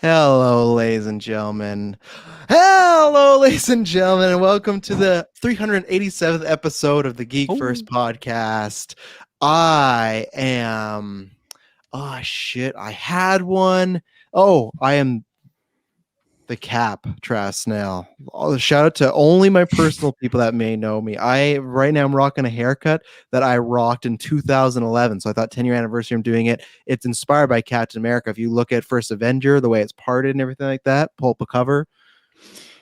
Hello, ladies and gentlemen. Hello, ladies and gentlemen, and welcome to the 387th episode of the GeekVerse Ooh. podcast. I am. Oh, shit. I had one. Oh, I am the Cap, Trash Snail. Shout out to only my personal people that may know me. Right now I'm rocking a haircut that I rocked in 2011. So I thought 10-year anniversary I'm doing it. It's inspired by Captain America. If you look at First Avenger, the way it's parted and everything like that, pull up a cover.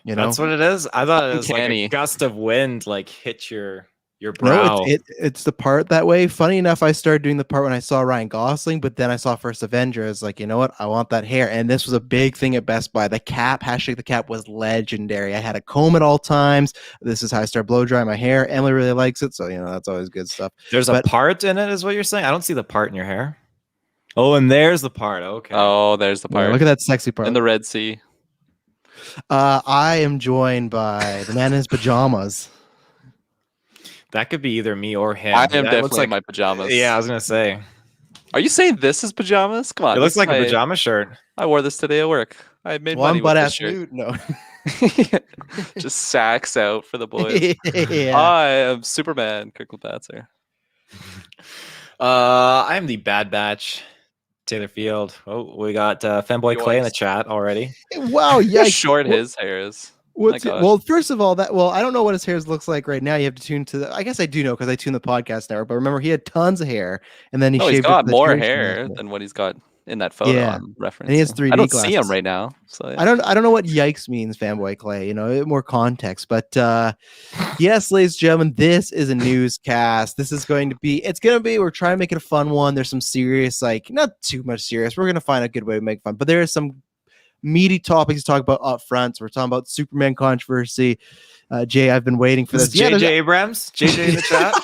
That's what it is. I thought it was Uncanny. like a gust of wind, like hit your No, brow. it's the part that way. Funny enough, I started doing the part when I saw Ryan Gosling, but then I saw First Avenger. I was like, you know what? I want that hair. And this was a big thing at Best Buy. The cap, hashtag the cap, was legendary. I had a comb at all times. This is how I start blow drying my hair. Emily really likes it, so that's always good stuff. There's a part in it, is what you're saying? I don't see the part in your hair. Oh, and there's the part. Okay. Oh, there's the part. Look at that sexy part. In the Red Sea. I am joined by the man in his pajamas. That could be either me or him. I am That looks definitely like in my pajamas. Yeah, I was gonna say. Are you saying this is pajamas? Come on. It looks like a pajama shirt. I wore this today at work. I made One money with butt this ass shirt. nude. No. Just sacks out for the boys. Yeah. I am Superman, Kirklin. I am the Bad Batch, Taylor Field. Oh, we got Fanboy Clay in the chat already. Wow, Yeah, yeah. short his hair is. Well, first of all, I don't know what his hair looks like right now. You have to tune to I guess I do know because I tune the podcast network. But remember, he had tons of hair, and then he's shaved got it more hair than what he's got in that photo. Yeah. I'm referencing. And he has 3D I don't glasses. see him right now. So yeah. I don't know what yikes means, Fanboy Clay. More context. But yes, ladies and gentlemen, this is a newscast. We're trying to make it a fun one. There's some serious, not too much serious. We're gonna find a good way to make fun, but there is some meaty topics to talk about up front. So we're talking about Superman controversy. Jay, I've been waiting for this. JJ Abrams, JJ in the chat.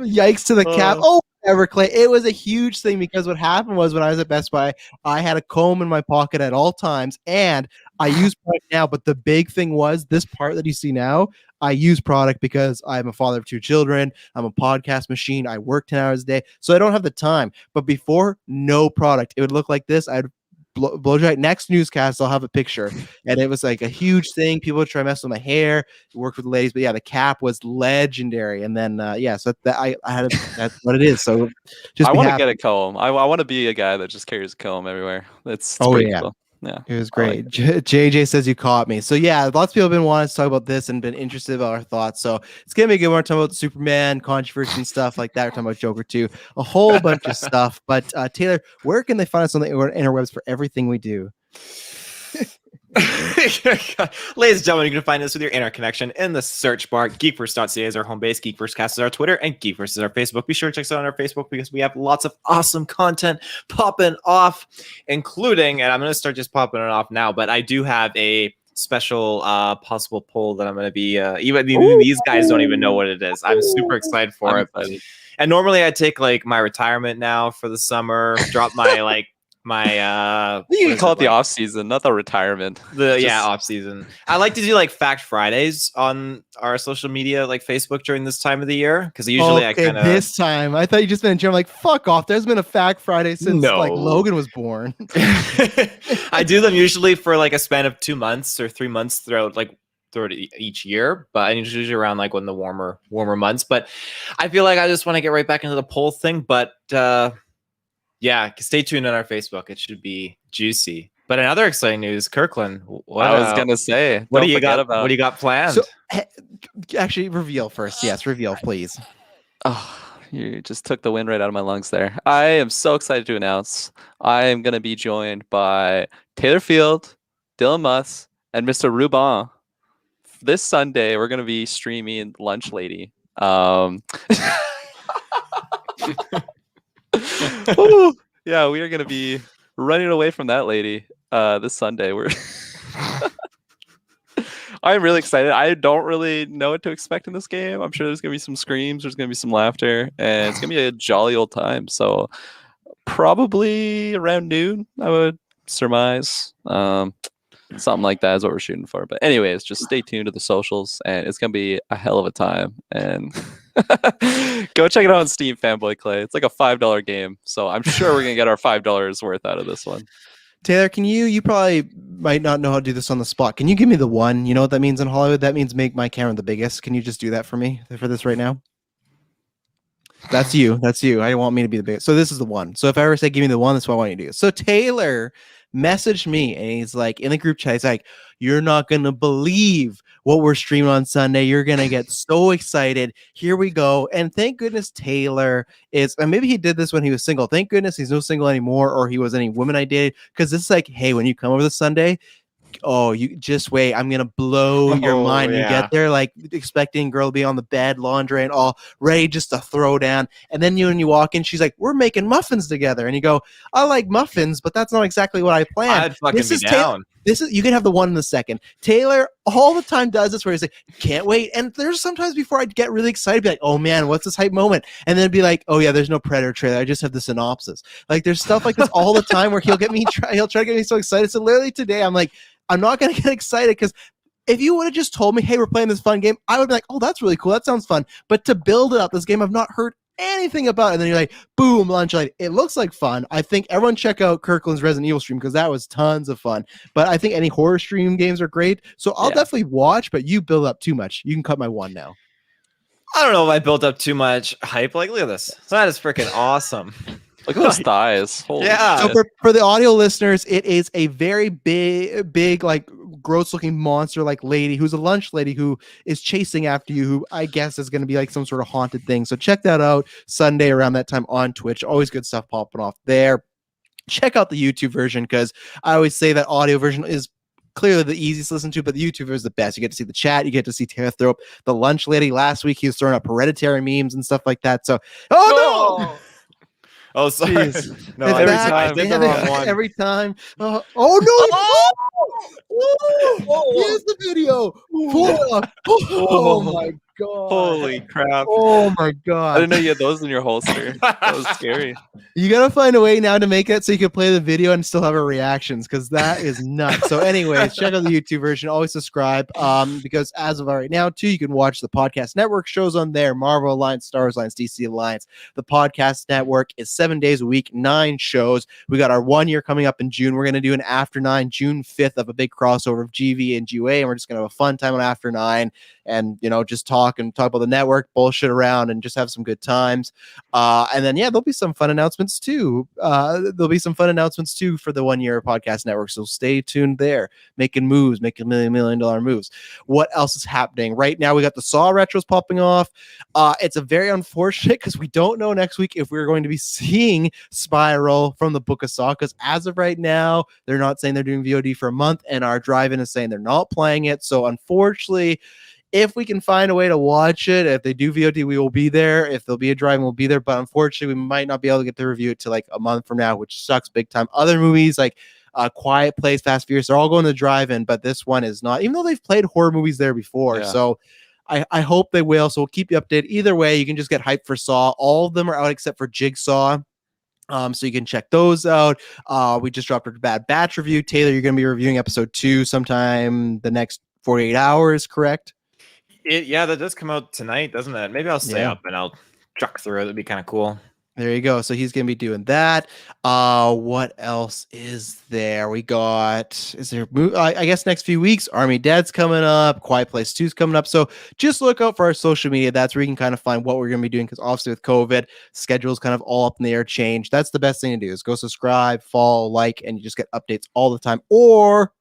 Yikes to the cap. Oh, whatever, Clay. It was a huge thing because what happened was when I was at Best Buy, I had a comb in my pocket at all times, and I use product now. But the big thing was this part that you see now. I use product because I'm a father of 2 children. I'm a podcast machine. I work 10 hours a day, so I don't have the time. But before, no product. It would look like this. I'd blow dry. Next newscast, I'll have a picture, and it was like a huge thing. People would try to mess with my hair. Worked with the ladies, but yeah, the cap was legendary. And then so I had that's what it is. So just I want to get a comb. I want to be a guy that just carries a comb everywhere. It's pretty cool. Yeah, it was great. JJ says you caught me. So yeah, lots of people have been wanting to talk about this and been interested about our thoughts. So it's gonna be a good one. We're talking about Superman controversy and stuff like that. We're talking about Joker 2, a whole bunch of stuff. But Taylor, where can they find us on the interwebs for everything we do? Ladies and gentlemen, you can find us with your internet connection in the search bar. GeekVerse.ca is our home base. GeekVerseCast is our Twitter, and GeekVerse is our Facebook. Be sure to check us out on our Facebook because we have lots of awesome content popping off, including, and I'm going to start just popping it off now, but I do have a special possible poll that I'm going to be, even these guys don't even know what it is. I'm super excited for it. And normally I take my retirement now for the summer, drop my you can call it the off season, not the retirement. Off season. I like to do Fact Fridays on our social media, like Facebook, during this time of the year, because usually I kind of this time. I thought you just meant I'm like, fuck off. There's been a Fact Friday since Logan was born. I do them usually for a span of 2 months or 3 months throughout each year, but it's usually around when the warmer months. But I feel like I just want to get right back into the poll thing, but yeah, stay tuned on our Facebook. It should be juicy. But another exciting news, Kirklin. What I was gonna say. What do you got? What do you got planned? So, actually, reveal first. Yes, reveal, please. Oh, you just took the wind right out of my lungs there. I am so excited to announce I am gonna be joined by Taylor Field, Dylan Muss, and Mr. Ruban. This Sunday, we're gonna be streaming Lunch Lady. Yeah, we are going to be running away from that lady this Sunday. I'm really excited. I don't really know what to expect in this game. I'm sure there's going to be some screams, there's going to be some laughter, and it's going to be a jolly old time. So probably around noon, I would surmise. Something like that is what we're shooting for. But anyways, just stay tuned to the socials, and it's going to be a hell of a time. And Go check it out on Steam, Fanboy Clay. It's like a $5 game, so I'm sure we're gonna get our $5 worth out of this one. Taylor, can you probably might not know how to do this on the spot. Can you give me the one? You know what that means in Hollywood? That means make my camera the biggest. Can you just do that for me for this right now? That's you. That's you. I don't want me to be the biggest. So this is the one. So if I ever say give me the one, that's what I want you to do. So Taylor messaged me and he's like in the group chat, he's like, you're not gonna believe what we're streaming on Sunday. You're gonna get so excited. Here we go. And thank goodness Taylor is, and maybe he did this when he was single. Thank goodness he's no single anymore, or he was any woman I dated. Because this is like, hey, when you come over this Sunday, oh, you just wait. I'm gonna blow your mind. Yeah. You get there like expecting girl to be on the bed, laundry and all ready just to throw down. And then when you walk in, she's like, we're making muffins together. And you go, I like muffins, but that's not exactly what I planned. I'd fucking be down. This is, you can have the one in the second. Taylor all the time does this where he's like, can't wait. And there's sometimes before I'd get really excited, be like, oh man, what's this hype moment? And then be like, oh yeah, there's no Predator trailer. I just have the synopsis. Like there's stuff like this all the time where he'll try to get me so excited. So literally today I'm like, I'm not going to get excited because if you would have just told me, hey, we're playing this fun game, I would be like, oh, that's really cool. That sounds fun. But to build it up, this game I've not heard anything about it. And then you're like, boom, launch light. It looks like fun. I think everyone check out Kirklin's Resident Evil stream because that was tons of fun. But I think any horror stream games are great. So I'll definitely watch, but you build up too much. You can cut my one now. I don't know if I built up too much hype. Like, look at this. That is freaking awesome. Look at those thighs. Holy Yeah. shit. So for the audio listeners, it is a very big, like gross-looking monster, like lady who's a lunch lady who is chasing after you. Who I guess is going to be like some sort of haunted thing. So check that out Sunday around that time on Twitch. Always good stuff popping off there. Check out the YouTube version because I always say that audio version is clearly the easiest to listen to, but the YouTuber is the best. You get to see the chat. You get to see Taylor throw up the lunch lady. Last week he was throwing up hereditary memes and stuff like that. So no. Oh, sorry. Jeez. No, It's every back. time. I did the wrong one. Every time. Oh no! Here's the video. Oh my god! Holy crap. Oh my I god! didn't know you had those in your holster. That was scary. You gotta find a way now to make it so you can play the video and still have our reactions because that is nuts. So, anyways, check out the YouTube version. Always subscribe. Because as of right now, too, you can watch the podcast network shows on there: Marvel Alliance, Star Wars Alliance, DC Alliance. The podcast network is 7 days a week, 9 shows. We got our 1 year coming up in June. We're gonna do an After 9, June 5th, of a big crossover of GV and GUA, and we're just gonna have a fun time on After 9 and just talk about the network, bullshit around, and just have some good times. And then there'll be some fun announcements too. There'll be some fun announcements too for the 1 year podcast network. So stay tuned there. Making moves, making $1 million moves. What else is happening right now? We got the Saw retros popping off. It's a very unfortunate because we don't know next week if we're going to be seeing Spiral from the Book of Saw. Because as of right now, they're not saying they're doing VOD for a month, and our drive-in is saying they're not playing it. So unfortunately, if we can find a way to watch it, if they do VOD, we will be there. If there'll be a drive, we'll be there. But unfortunately, we might not be able to get the review it to like a month from now, which sucks big time. Other movies like Quiet Place, Fast Furious, they're all going to the drive-in, but this one is not, even though they've played horror movies there before. Yeah. So I hope they will. So we'll keep you updated. Either way, you can just get hyped for Saw. All of them are out except for Jigsaw. So you can check those out. We just dropped a Bad Batch review. Taylor, you're going to be reviewing episode 2 sometime the next 48 hours, correct? That does come out tonight, doesn't it? Maybe I'll stay up and I'll truck through it. It'd be kind of cool. There you go. So he's going to be doing that. What else is there? I guess next few weeks, Army Dead's coming up. Quiet Place 2's coming up. So just look out for our social media. That's where you can kind of find what we're going to be doing. Because obviously with COVID, schedule's kind of all up in the air, change. That's the best thing to do is go subscribe, follow, like, and you just get updates all the time. Or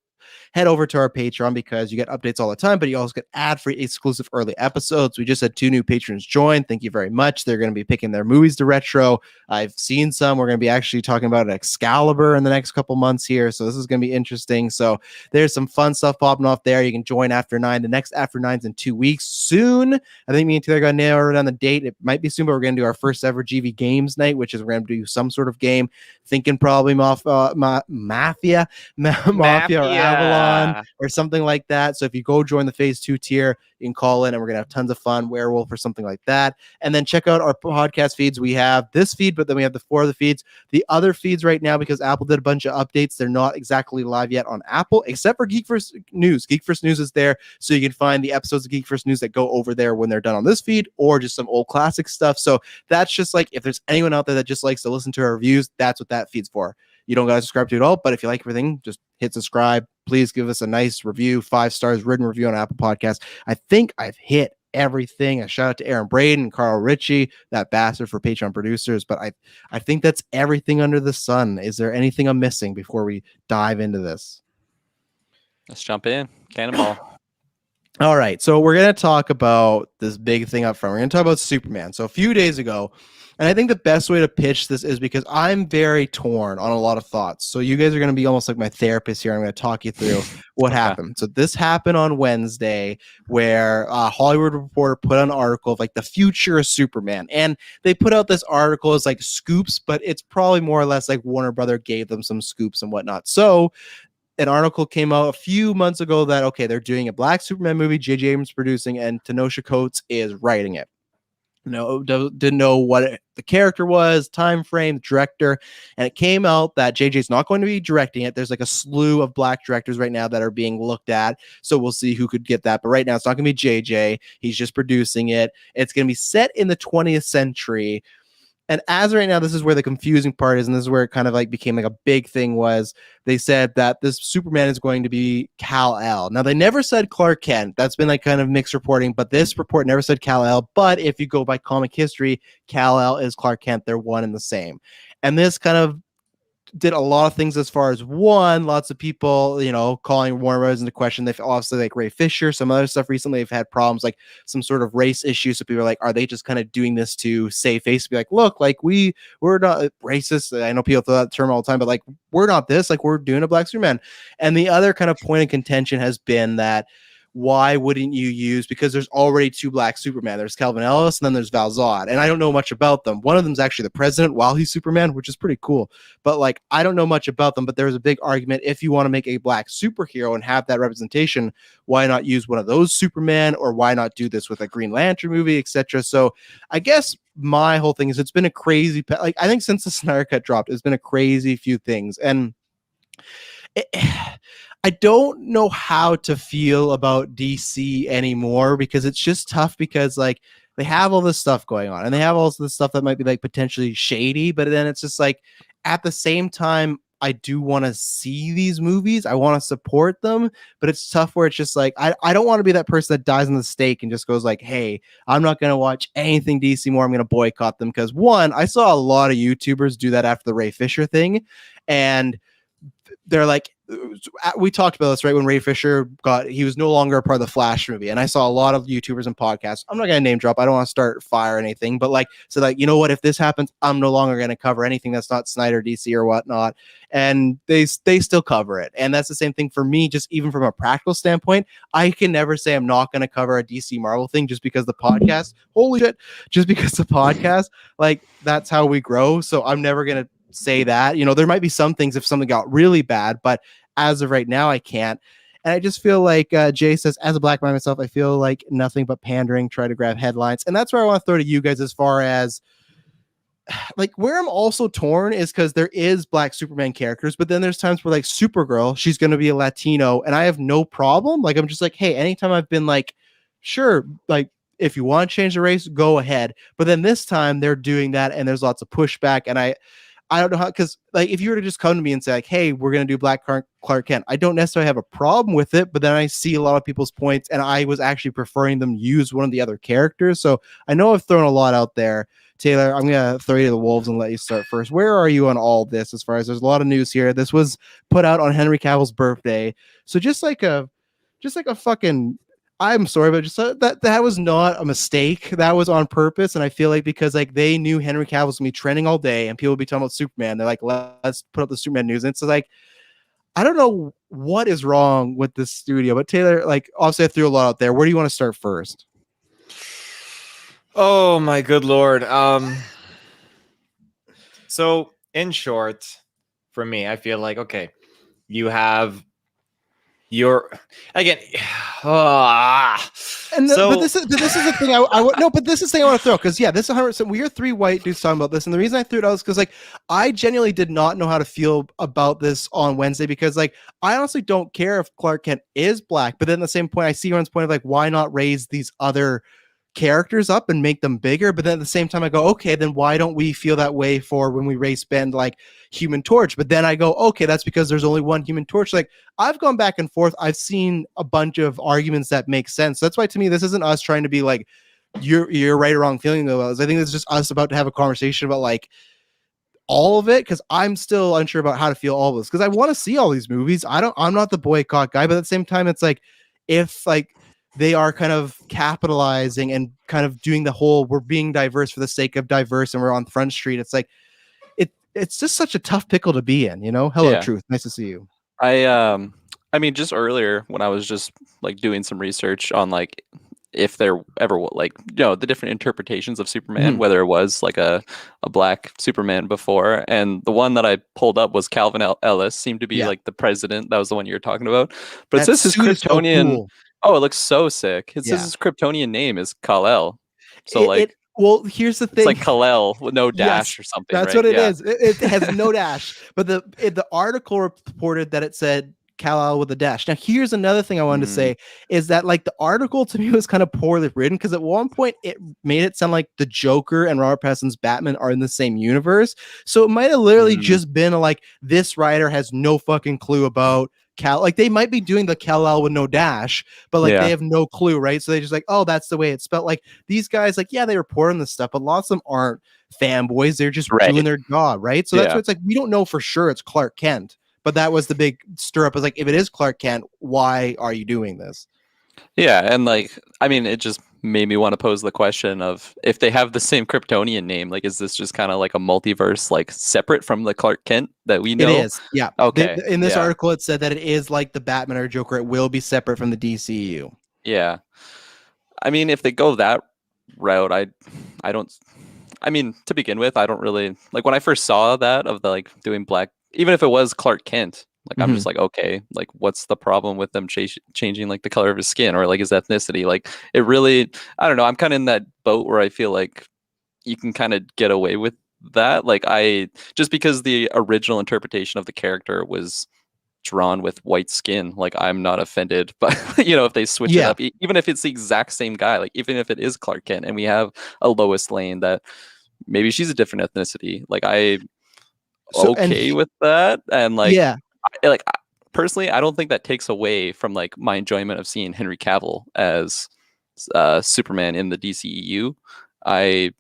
head over to our Patreon because you get updates all the time, but you also get ad-free exclusive early episodes. We just had 2 new patrons join. Thank you very much. They're going to be picking their movies to retro. I've seen some. We're going to be actually talking about Excalibur in the next couple months here. So this is going to be interesting. So there's some fun stuff popping off there. You can join After 9. The next After 9's in 2 weeks soon. I think me and Taylor are going to nail down the date. It might be soon, but we're going to do our first ever GV Games night, which is we're going to do some sort of game. Thinking probably Mafia or Avalon or something like that. So if you go join the phase 2 tier, you can call in and we're going to have tons of fun. Werewolf or something like that. And then check out our podcast feeds. We have this feed, but then we have the 4 other feeds. The other feeds right now, because Apple did a bunch of updates, they're not exactly live yet on Apple, except for GeekVerse News. GeekVerse News is there, so you can find the episodes of GeekVerse News that go over there when they're done on this feed, or just some old classic stuff. So that's just like, if there's anyone out there that just likes to listen to our reviews, that's what that feed's for. You don't got to subscribe to it all, but if you like everything, just hit subscribe. Please give us a nice review, 5 stars, written review on Apple Podcasts. I think I've hit everything. A shout out to Aaron Braden, Carl Ritchie, that bastard for Patreon producers. But I think that's everything under the sun. Is there anything I'm missing before we dive into this? Let's jump in. Cannonball. All right, so we're going to talk about this big thing up front. We're going to talk about Superman. So a few days ago, and I think the best way to pitch this is because I'm very torn on a lot of thoughts. So you guys are going to be almost like my therapist here. I'm going to talk you through what happened. So this happened on Wednesday, where Hollywood Reporter put out an article of like the future of Superman. And they put out this article as like scoops, but it's probably more or less like Warner Brother gave them some scoops and whatnot. So an article came out a few months ago that, okay, they're doing a Black Superman movie, J.J. Abrams producing, and Kenosha Coates is writing it. Didn't know what the character was, time frame, director, and it came out that JJ's not going to be directing it. There's like a slew of Black directors right now that are being looked at, so we'll see who could get that. But right now, it's not going to be JJ. He's just producing it. It's going to be set in the 20th century. And as right now, this is where the confusing part is, and this is where it kind of like became like a big thing, was they said that this Superman is going to be Kal-El. Now, they never said Clark Kent. That's been like kind of mixed reporting, but this report never said Kal-El. But if you go by comic history, Kal-El is Clark Kent. They're one and the same. And this kind of did a lot of things as far as, one, lots of people, calling Warner Bros. Into question. They've obviously, like Ray Fisher, some other stuff recently have had problems, like some sort of race issues. So people are like, are they just kind of doing this to save face? To be like, look, like we're not racist. I know people throw that term all the time, but like, we're not this, like we're doing a Black Superman. And the other kind of point of contention has been that, why wouldn't you use, because there's already 2 Black Superman. There's Calvin Ellis and then there's Val Zod. And I don't know much about them. One of them's actually the president while he's Superman, which is pretty cool. But like, I don't know much about them, but there was a big argument. If you want to make a Black superhero and have that representation, why not use one of those Superman, or why not do this with a Green Lantern movie, etc. So I guess my whole thing is, it's been a crazy, like, I think since the Snyder Cut dropped, it's been a crazy few things. And I don't know how to feel about DC anymore, because it's just tough, because like they have all this stuff going on and they have all this stuff that might be like potentially shady, but then it's just like, at the same time, I do want to see these movies. I want to support them, but it's tough where it's just like, I don't want to be that person that dies on the stake and just goes like, hey, I'm not going to watch anything DC more. I'm going to boycott them. Because one, I saw a lot of YouTubers do that after the Ray Fisher thing. And they're like, we talked about this, right? When Ray Fisher he was no longer a part of the Flash movie. And I saw a lot of YouTubers and podcasts. I'm not going to name drop. I don't want to start fire or anything, but like, so like, you know what, if this happens, I'm no longer going to cover anything that's not Snyder, DC or whatnot. And they still cover it. And that's the same thing for me, just even from a practical standpoint. I can never say I'm not going to cover a DC Marvel thing just because the podcast, holy shit, just because the podcast, like that's how we grow. So I'm never going to say that. There might be some things if something got really bad, but as of right now, I can't. And I just feel like Jay says, as a Black man myself, I feel like nothing but pandering, try to grab headlines. And that's where I want to throw to you guys, as far as like where I'm also torn is because there is Black Superman characters, but then there's times where like Supergirl, she's going to be a Latino, and I have no problem. Like, I'm just like, hey, anytime I've been like, sure, like if you want to change the race, go ahead. But then this time they're doing that, and there's lots of pushback. And I don't know how, because like if you were to just come to me and say like, hey, we're going to do Black Clark Kent, I don't necessarily have a problem with it, but then I see a lot of people's points, and I was actually preferring them use one of the other characters. So I know I've thrown a lot out there. Taylor, I'm going to throw you to the wolves and let you start first. Where are you on all this, as far as there's a lot of news here? This was put out on Henry Cavill's birthday. So just like a fucking, I'm sorry, but just that was not a mistake. That was on purpose. And I feel like because like they knew Henry Cavill was gonna be trending all day and people would be talking about Superman, they're like, let's put up the Superman news. And it's like, I don't know what is wrong with this studio, but Taylor, like obviously I threw a lot out there. Where do you want to start first? Oh my good Lord. So in short, for me, I feel like, okay, you have You're again. And but this is the thing but this is the thing I want to throw, because this 100%. We are three white dudes talking about this, and the reason I threw it out is because I genuinely did not know how to feel about this on Wednesday, because I honestly don't care if Clark Kent is black, but then at the same point I see everyone's point of why not raise these other characters up and make them bigger, but then at the same time I go, okay, then why don't we feel that way for when we race bend Human Torch? But then I go, okay, that's because there's only one Human Torch. I've gone back and forth. I've seen a bunch of arguments that make sense. That's why to me this isn't us trying to be you're right or wrong feeling about this. I think it's just us about to have a conversation about all of it, because I'm still unsure about how to feel all of this, because I want to see all these movies. I'm not the boycott guy, but at the same time it's if they are kind of capitalizing and kind of doing the whole we're being diverse for the sake of diverse and we're on Front Street. It's it's just such a tough pickle to be in, Hello, Truth. Nice to see you. I mean, just earlier when I was just doing some research on if there ever the different interpretations of Superman, whether it was a black Superman before, and the one that I pulled up was Calvin Ellis seemed to be the president. That was the one you were talking about. But it says his Kryptonian. So cool. Oh, it looks so sick. It says his Kryptonian name is Kal-El. So well, here's the thing. It's Kal-El with no dash or something. That's right? What it is. It has no dash. But the article reported that it said Kal-El with a dash. Now, here's another thing I wanted to say is that the article to me was kind of poorly written, because at one point it made it sound like the Joker and Robert Pattinson's Batman are in the same universe. So it might have literally just been this writer has no fucking clue about they might be doing the Kal-El with no dash, but they have no clue, right? So they just oh, that's the way it's spelled. These guys they report on this stuff, but lots of them aren't fanboys. They're just doing their job, right? So that's what it's we don't know for sure it's Clark Kent, but that was the big stir up, is if it is Clark Kent, why are you doing this? Yeah, and I mean, it just made me want to pose the question of, if they have the same Kryptonian name, is this just kind of a multiverse, separate from the Clark Kent that we know? It is, yeah. Okay. In this article, it said that it is like the Batman or Joker. It will be separate from the DCU. Yeah. I mean, if they go that route, I don't. I mean, to begin with, I don't really when I first saw that of the doing black, even if it was Clark Kent. I'm just okay, what's the problem with them changing the color of his skin or his ethnicity? It really, I don't know. I'm kind of in that boat where I feel you can kind of get away with that. Just because the original interpretation of the character was drawn with white skin, I'm not offended. But if they switch it up, even if it's the exact same guy, even if it is Clark Kent and we have a Lois Lane that maybe she's a different ethnicity, with that. And personally, I don't think that takes away from my enjoyment of seeing Henry Cavill as Superman in the DCEU. I'm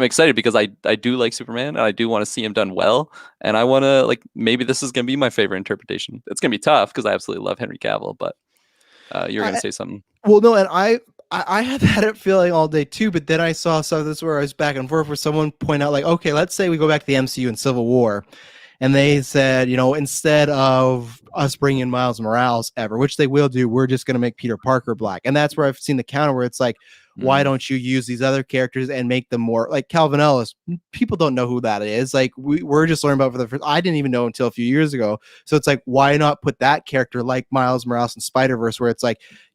excited because I do like Superman and I do want to see him done well, and I want to maybe this is gonna be my favorite interpretation. It's gonna be tough because I absolutely love Henry Cavill, but you're gonna say something. Well, no, and I had that feeling all day too, but then I saw some of this where I was back and forth, where someone pointed out okay, let's say we go back to the MCU and Civil War. And they said, instead of us bringing in Miles Morales ever, which they will do, we're just going to make Peter Parker black. And that's where I've seen the counter where it's why don't you use these other characters and make them more Calvin Ellis? People don't know who that is. We're just learning about it for the first. I didn't even know until a few years ago. So it's why not put that character like Miles Morales in Spider-Verse, where it's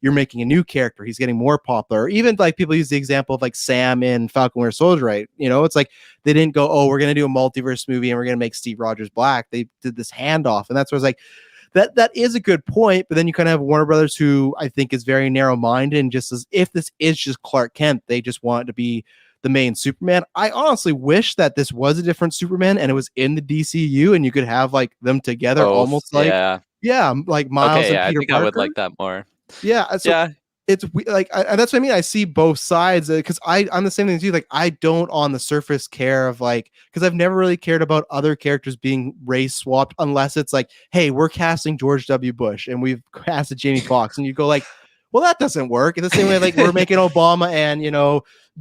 you're making a new character. He's getting more popular. Or even people use the example of Sam in Falcon Winter Soldier, right? It's they didn't go, oh, we're going to do a multiverse movie and we're going to make Steve Rogers black. They did this handoff. And that's where it's that is a good point, but then you kind of have Warner Brothers, who I think is very narrow-minded, and just as if this is just Clark Kent, they just want it to be the main Superman. I honestly wish that this was a different Superman and it was in the DCU and you could have them together, almost Miles and Peter Parker. I think I would like that more. Yeah, so it's that's what I mean. I see both sides, because I'm the same thing as you. I don't on the surface care of because I've never really cared about other characters being race swapped, unless it's hey, we're casting George W. Bush and we've casted Jamie Foxx, and you go well, that doesn't work. It's the same way we're making Obama and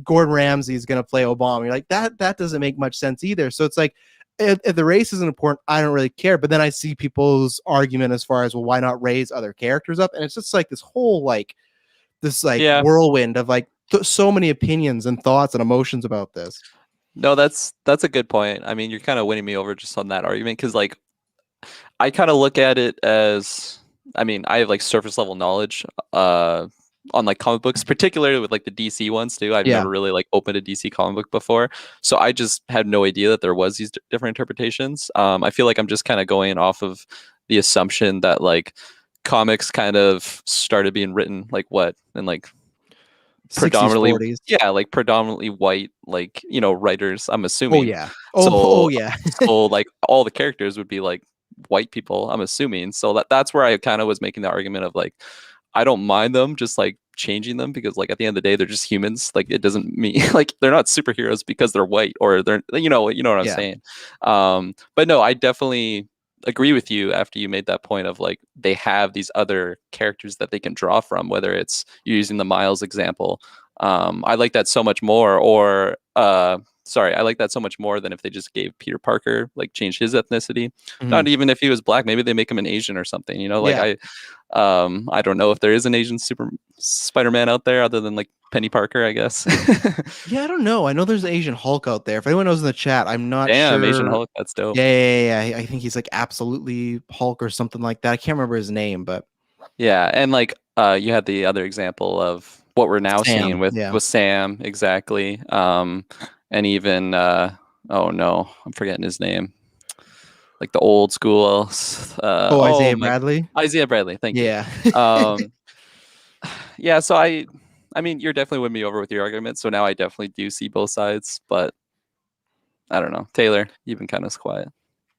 Gordon Ramsay is going to play Obama. You're that doesn't make much sense either. So it's if the race isn't important, I don't really care. But then I see people's argument as far as, well, why not raise other characters up? And it's just this whole whirlwind of so many opinions and thoughts and emotions about this. No, that's a good point. I mean, you're kind of winning me over just on that argument, because I kind of look at it as I mean, I have like surface level knowledge on like comic books, particularly with like the DC ones too. I've Yeah. never really like opened a DC comic book before, so I just had no idea that there was these different interpretations. I feel like I'm just kind of going off of the assumption that like comics kind of started being written like what and like 60s, predominantly 40s. yeah, like predominantly white, like, you know, writers, I'm assuming. Oh yeah. So Yeah. so like all the characters would be like white people, I'm assuming. So that's where I kind of was making the argument of like I don't mind them just like changing them because like at the end of the day they're just humans. Like it doesn't mean like they're not superheroes because they're white or they're you know what I'm Yeah. saying. But no, I definitely agree with you after you made that point of like they have these other characters that they can draw from, whether it's you're using the Miles example. I like that so much more, or I like that so much more than if they just gave Peter Parker, like changed his ethnicity. Not even if he was black, maybe they make him an Asian or something, you know, like I don't know if there is an Asian super Spider-Man out there other than like Penny Parker, I guess. Yeah, I don't know. I know there's an Asian Hulk out there. If anyone knows in the chat, I'm not Damn, sure. Asian Hulk, that's dope. Yeah. I think he's like absolutely Hulk or something like that. I can't remember his name, but yeah, and like you had the other example of what we're now Sam, seeing with Sam, exactly. And even oh no, I'm forgetting his name. Like the old school Isaiah Bradley. Isaiah Bradley, thank you. Yeah, so I mean, you're definitely winning me over with your argument, so now I definitely do see both sides, but I don't know. Taylor, you've been kind of quiet.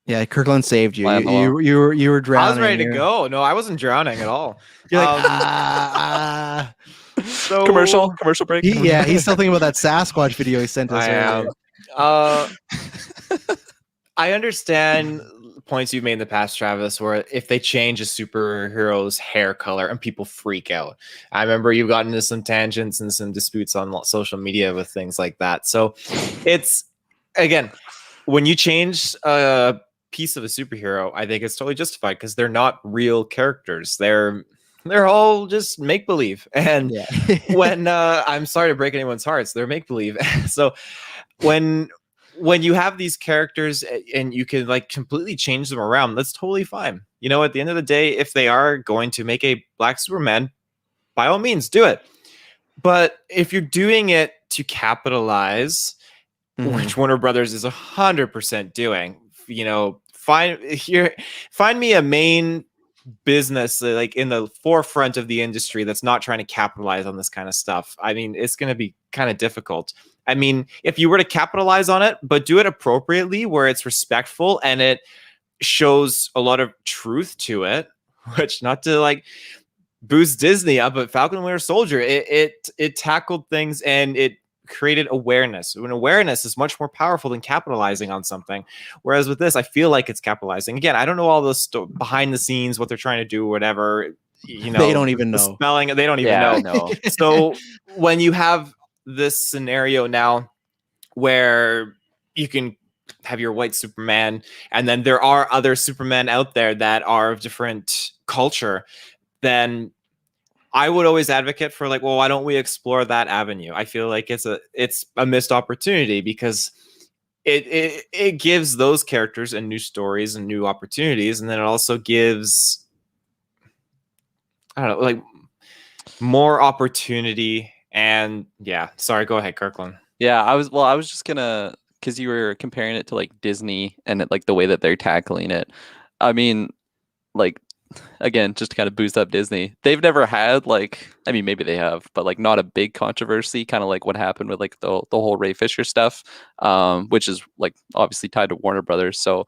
Yeah, Kirklin saved you. Flying You were drowning. I was ready to go. No, I wasn't drowning at all. You're like, So commercial break. He's still thinking about that Sasquatch video he sent us earlier. I understand points you've made in the past, Travis, where if they change a superhero's hair color and people freak out. I remember you got into some tangents and some disputes on social media with things like that. So it's, again, when you change a piece of a superhero, I think it's totally justified because they're not real characters. They're all just make-believe. And when I'm sorry to break anyone's hearts, they're make-believe. So when you have these characters and you can like completely change them around, that's totally fine. You know, at the end of the day, if they are going to make a black Superman, by all means, do it. But if you're doing it to capitalize, which Warner Brothers is 100% doing, you know, find me a main business like in the forefront of the industry that's not trying to capitalize on this kind of stuff. I mean, it's going to be kind of difficult. I mean, if you were to capitalize on it, but do it appropriately where it's respectful and it shows a lot of truth to it, which not to like boost Disney up, but Falcon and Winter Soldier, it tackled things and it created awareness. When awareness is much more powerful than capitalizing on something. Whereas with this, I feel like it's capitalizing. Again, I don't know all those behind the scenes, what they're trying to do, whatever, you know, they don't even know spelling. They don't even know. So when you have this scenario now where you can have your white Superman, and then there are other Supermen out there that are of different culture, then I would always advocate for like, well, why don't we explore that avenue? I feel like it's a missed opportunity because it gives those characters and new stories and new opportunities, and then it also gives, I don't know, like more opportunity. And yeah, sorry, go ahead, Kirklin. Yeah, I was just gonna, because you were comparing it to like Disney and like the way that they're tackling it. I mean, like, again, just to kind of boost up Disney, they've never had like, I mean, maybe they have, but like not a big controversy, kind of like what happened with like the whole Ray Fisher stuff, which is like obviously tied to Warner Brothers. So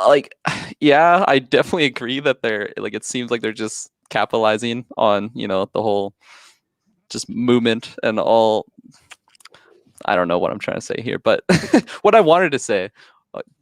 like, yeah, I definitely agree that they're like, it seems like they're just capitalizing on, you know, the whole just movement and all. I don't know what I'm trying to say here, but what I wanted to say,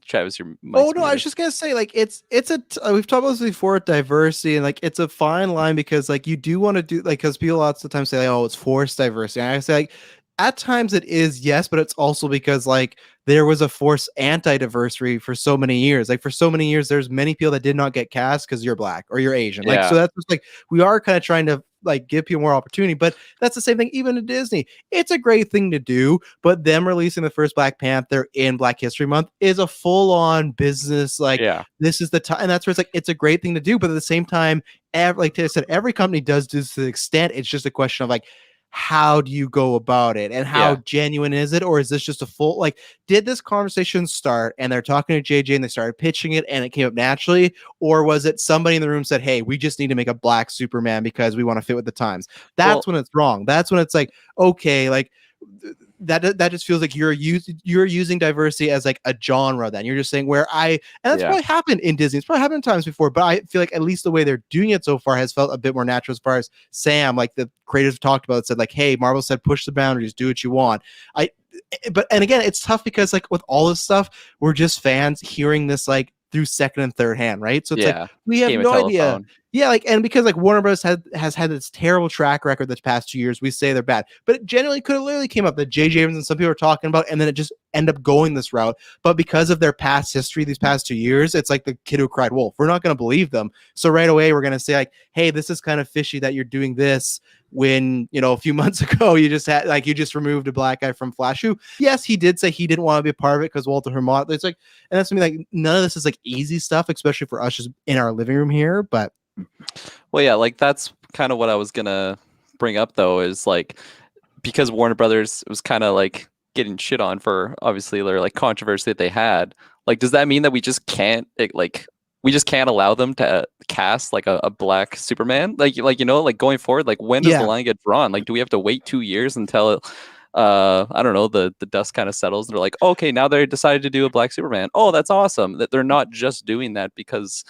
Travis, your I was just gonna say, like, it's we've talked about this before, diversity, and like it's a fine line because like you do want to do like, because people lots of times say like, oh, it's forced diversity, and I say like, at times it is, yes, but it's also because like there was a forced anti-diversity for so many years. Like for so many years, there's many people that did not get cast because you're black or you're Asian. Like so Yeah. that's just like we are kind of trying to like give people more opportunity, but that's the same thing even to Disney. It's a great thing to do, but them releasing the first Black Panther in Black History Month is a full-on business. Like Yeah. this is the time, and that's where it's like it's a great thing to do, but at the same time, like I said, every company does this to the extent. It's just a question of like, how do you go about it and how genuine is it, or is this just a full like did this conversation start and they're talking to JJ and they started pitching it and it came up naturally, or was it somebody in the room said, hey, we just need to make a black Superman because we want to fit with the times? That's when it's wrong. That's when it's like, okay, like that just feels like you're using diversity as like a genre. Then you're just saying and that's probably happened in Disney. It's probably happened times before, but I feel like at least the way they're doing it so far has felt a bit more natural. As far as Sam, like the creators talked about, it said like, hey, Marvel said push the boundaries, do what you want. And again, it's tough because like with all this stuff, we're just fans hearing this like through second and third hand, right? So it's like we have no idea. Yeah, like, and because like Warner Bros. has had this terrible track record this past 2 years, we say they're bad, but it generally could have literally came up that J.J. Abrams and some people are talking about, and then it just end up going this route. But because of their past history these past 2 years, it's like the kid who cried wolf. We're not going to believe them. So right away, we're going to say like, hey, this is kind of fishy that you're doing this when, you know, a few months ago, you just removed a black guy from Flash, who, yes, he did say he didn't want to be a part of it because Walter Hermont. It's like, and that's something like none of this is like easy stuff, especially for us just in our living room here. But well, yeah, like that's kind of what I was gonna bring up though, is like because Warner Brothers was kind of like getting shit on for obviously their like controversy that they had. Like, does that mean that we just can't allow them to cast like a black Superman? Like you know, like going forward, like when does the line get drawn? Like, do we have to wait 2 years until I don't know, the dust kind of settles and they're like, okay, now they decided to do a black Superman. Oh, that's awesome. That they're not just doing that because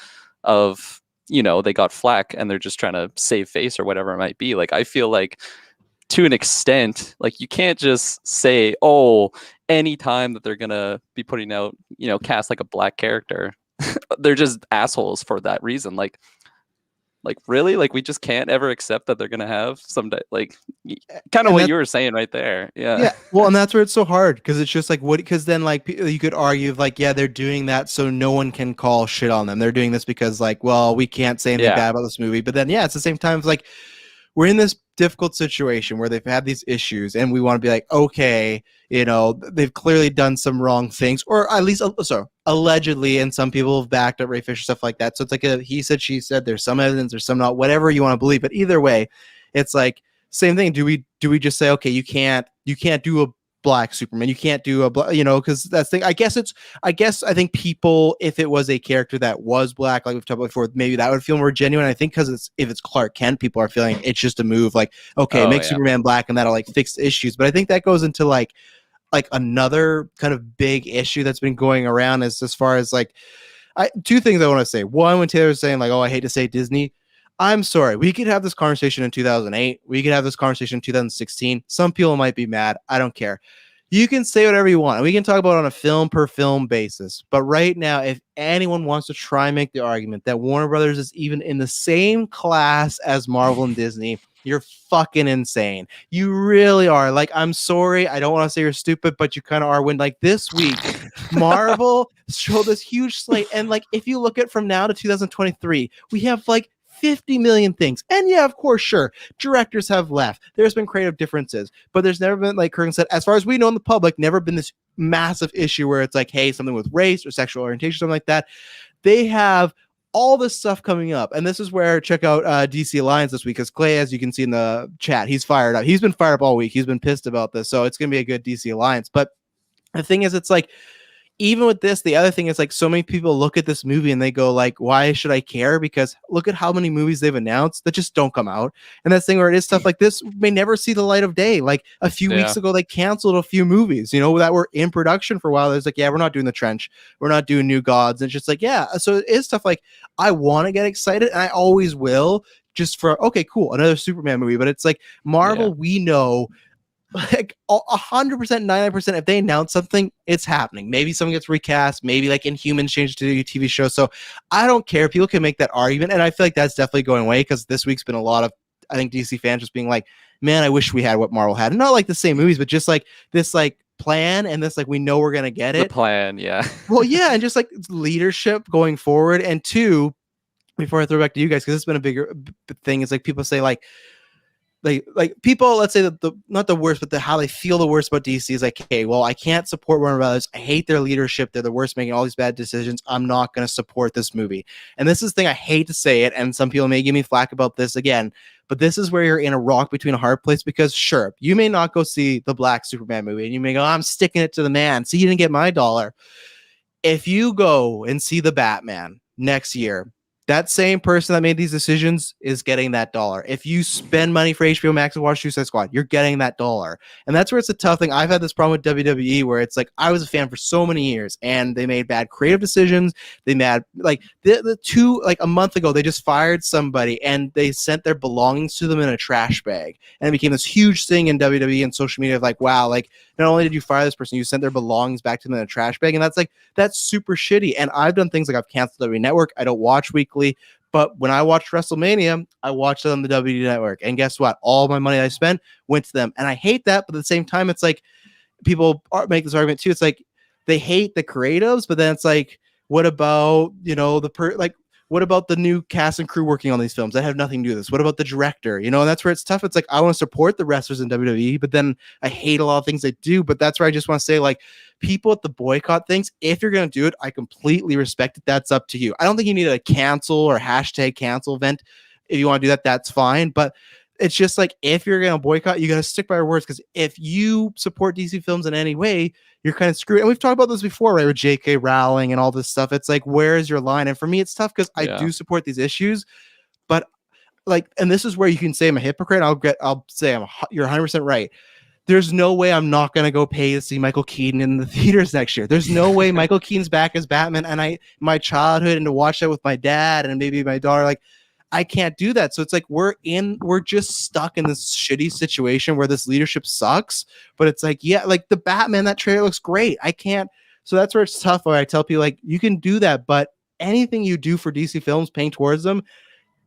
of, you know, they got flack and they're just trying to save face or whatever it might be. Like, I feel like to an extent, like you can't just say, oh, anytime that they're gonna be putting out, you know, cast like a black character, they're just assholes for that reason. Like really, like we just can't ever accept that they're gonna have some like kind of what you were saying right there. Yeah. Well, and that's where it's so hard because it's just like because then like you could argue like, yeah, they're doing that so no one can call shit on them. They're doing this because like, well, we can't say anything bad about this movie. But then it's the same time, it's like we're in this difficult situation where they've had these issues and we want to be like, okay, you know, they've clearly done some wrong things, or at least allegedly, and some people have backed up Ray Fisher, stuff like that. So it's like a he said, she said, there's some evidence, there's some not, whatever you want to believe. But either way, it's like same thing. Do we just say, okay, you can't do a black Superman, you can't do a black, you know, because that's the thing. I think people, if it was a character that was black, like we've talked about before, maybe that would feel more genuine. I think because if it's Clark Kent, people are feeling it's just a move, like, okay, make Superman black and that'll like fix the issues. But I think that goes into like another kind of big issue that's been going around as far as like two things I want to say. One, when Taylor was saying like, oh, I hate to say Disney, I'm sorry. We could have this conversation in 2008. We could have this conversation in 2016. Some people might be mad. I don't care. You can say whatever you want. We can talk about it on a film per film basis. But right now, if anyone wants to try and make the argument that Warner Brothers is even in the same class as Marvel and Disney, you're fucking insane. You really are. Like, I'm sorry. I don't want to say you're stupid, but you kind of are. When like this week, Marvel showed this huge slate. And like, if you look at from now to 2023, we have like 50 million things. And yeah, of course, sure, directors have left. There's been creative differences, but there's never been, like Kirklin said, as far as we know in the public, never been this massive issue where it's like, hey, something with race or sexual orientation, something like that. They have all this stuff coming up. And this is where check out DC Alliance this week, because Clay, as you can see in the chat, he's fired up. He's been fired up all week. He's been pissed about this. So it's going to be a good DC Alliance. But the thing is, it's like, even with this, the other thing is like so many people look at this movie and they go like, why should I care? Because look at how many movies they've announced that just don't come out. And that's the thing where it is stuff like this may never see the light of day. Like a few weeks ago, they canceled a few movies, you know, that were in production for a while. There's like, yeah, we're not doing The Trench. We're not doing New Gods. And it's just like, yeah. So it is stuff like I want to get excited and I always will just for, okay, cool. Another Superman movie. But it's like Marvel, we know like 100%, 99%, if they announce something, it's happening. Maybe someone gets recast, maybe like Inhumans changed to a TV show. So I don't care. People can make that argument. And I feel like that's definitely going away because this week's been a lot of, I think, DC fans just being like, man, I wish we had what Marvel had. Not like the same movies, but just like this like plan and this like we know we're gonna get The it. plan, yeah. Well, yeah, and just like leadership going forward. And two, before I throw it back to you guys, because it's been a bigger thing, is like people say like people, let's say that the not the worst, but how they feel the worst about DC is like, okay, well, I can't support Warner Brothers. I hate their leadership. They're the worst, making all these bad decisions. I'm not going to support this movie. And this is the thing, I hate to say it, and some people may give me flack about this again, but this is where you're in a rock between a hard place, because sure, you may not go see the Black Superman movie, and you may go, I'm sticking it to the man. See, you didn't get my dollar. If you go and see the Batman next year, that same person that made these decisions is getting that dollar. If you spend money for HBO Max and watch Suicide Squad, you're getting that dollar. And that's where it's a tough thing. I've had this problem with WWE where it's like, I was a fan for so many years and they made bad creative decisions. They made like a month ago, they just fired somebody and they sent their belongings to them in a trash bag. And it became this huge thing in WWE and social media of like, wow, like not only did you fire this person, you sent their belongings back to them in a trash bag. And that's super shitty. And I've done things like I've canceled WWE Network. I don't watch weekly. But when I watched WrestleMania, I watched it on the WWE Network. And guess what? All my money I spent went to them. And I hate that. But at the same time, it's like people make this argument too. It's like they hate the creatives, but then it's like, what about, what about the new cast and crew working on these films that have nothing to do with this? What about the director? And that's where it's tough. It's like, I want to support the wrestlers in WWE, but then I hate a lot of things they do. But that's where I just want to say, like, people at the boycott things, if you're going to do it, I completely respect it. That's up to you. I don't think you need a cancel or hashtag cancel event. If you want to do that, that's fine. But it's just like, if you're going to boycott, you got to stick by your words. Because if you support DC films in any way, you're kind of screwed. And we've talked about this before, right? With J.K. Rowling and all this stuff. It's like, where is your line? And for me, it's tough because I do support these issues. But like, and this is where you can say I'm a hypocrite. I'll say you're 100% right. There's no way I'm not going to go pay to see Michael Keaton in the theaters next year. There's no way Michael Keaton's back as Batman. And my childhood, and to watch that with my dad and maybe my daughter, like, I can't do that. So it's like we're just stuck in this shitty situation where this leadership sucks. But it's like, yeah, like the Batman, that trailer looks great. I can't. So that's where it's tough. Where I tell people, like, you can do that, but anything you do for DC Films, paying towards them,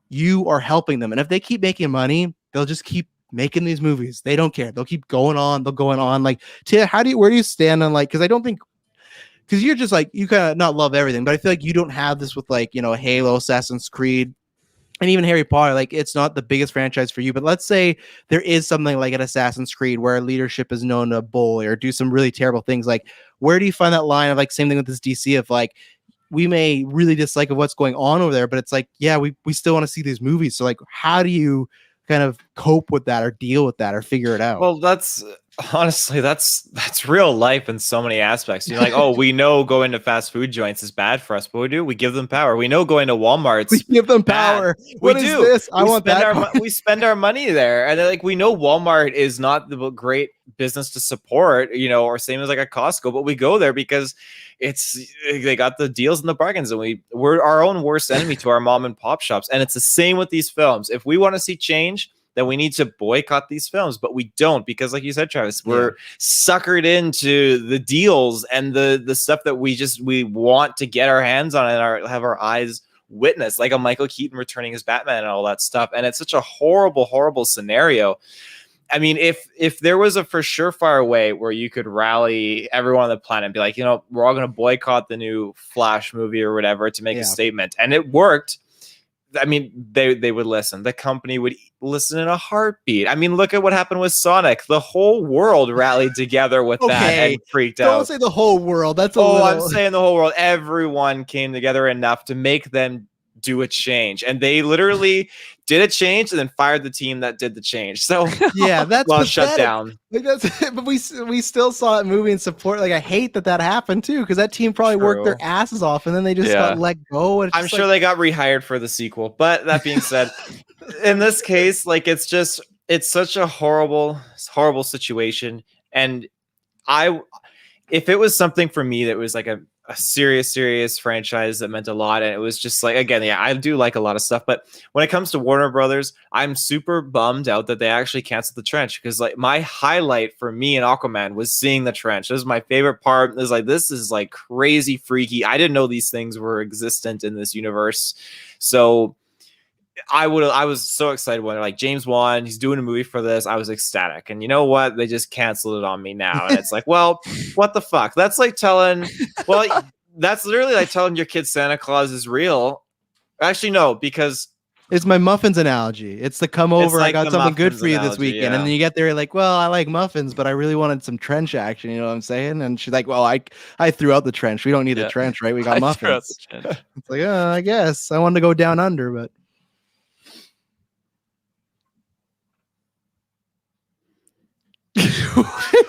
you are helping them. And if they keep making money, they'll just keep making these movies. They don't care. They'll keep going on. They'll going on. Like, Tia, where do you stand on, like, because I don't think, because you're just like, you kind of not love everything, but I feel like you don't have this with, like, Halo, Assassin's Creed, and even Harry Potter. Like, it's not the biggest franchise for you, but let's say there is something like an Assassin's Creed where leadership is known to bully or do some really terrible things. Like, where do you find that line of, like, same thing with this DC of, like, we may really dislike of what's going on over there, but it's like, yeah, we still want to see these movies. So, like, how do you kind of cope with that or deal with that or figure it out? Well, that's real life in so many aspects. You're like, oh, we know going to fast food joints is bad for us, but we do. We give them power. We know going to Walmart. We give them power. What is this? I want that. We spend our money there, and like we know Walmart is not the great business to support, or same as like a Costco, but we go there because they got the deals and the bargains, and we're our own worst enemy to our mom and pop shops. And it's the same with these films. If we want to see change, then we need to boycott these films, but we don't, because like you said, Travis, we're suckered into the deals and the stuff that we want to get our hands on and have our eyes witness, like a Michael Keaton returning as Batman and all that stuff. And it's such a horrible, horrible scenario. I mean, if there was a for surefire way where you could rally everyone on the planet and be like, we're all going to boycott the new Flash movie or whatever to make a statement, and it worked, I mean, they would listen. The company would listen in a heartbeat. I mean, look at what happened with Sonic. The whole world rallied together with that and freaked out. Don't say the whole world. That's I'm saying the whole world. Everyone came together enough to make them do a change, and they literally did a change and then fired the team that did the change. So yeah, that's shut down. Like, but we still saw that movie and support. Like, I hate that happened too, because that team probably worked their asses off and then they just got let go. And I'm sure they got rehired for the sequel. But that being said, in this case, like, it's such a horrible, horrible situation. And if it was something for me that was like a serious franchise that meant a lot, and it was just like, again, I do like a lot of stuff, but when it comes to Warner Brothers, I'm super bummed out that they actually canceled the Trench, because like my highlight for me in Aquaman was seeing the Trench. This is my favorite part. It was like, this is like crazy freaky. I didn't know these things were existent in this universe. So I was so excited when they're like, James Wan, he's doing a movie for this. I was ecstatic. And you know what? They just canceled it on me now. And it's like, well, what the fuck? That's like that's literally like telling your kid Santa Claus is real. Actually, no, because it's my muffins analogy. It's the come over. like I got something good muffins for you this analogy, weekend, yeah. and then you get there, you're like, well, I like muffins, but I really wanted some trench action. You know what I'm saying? And she's like, well, I threw out the trench. We don't need the trench, right? We got muffins. It's like, I guess I wanted to go down under, but.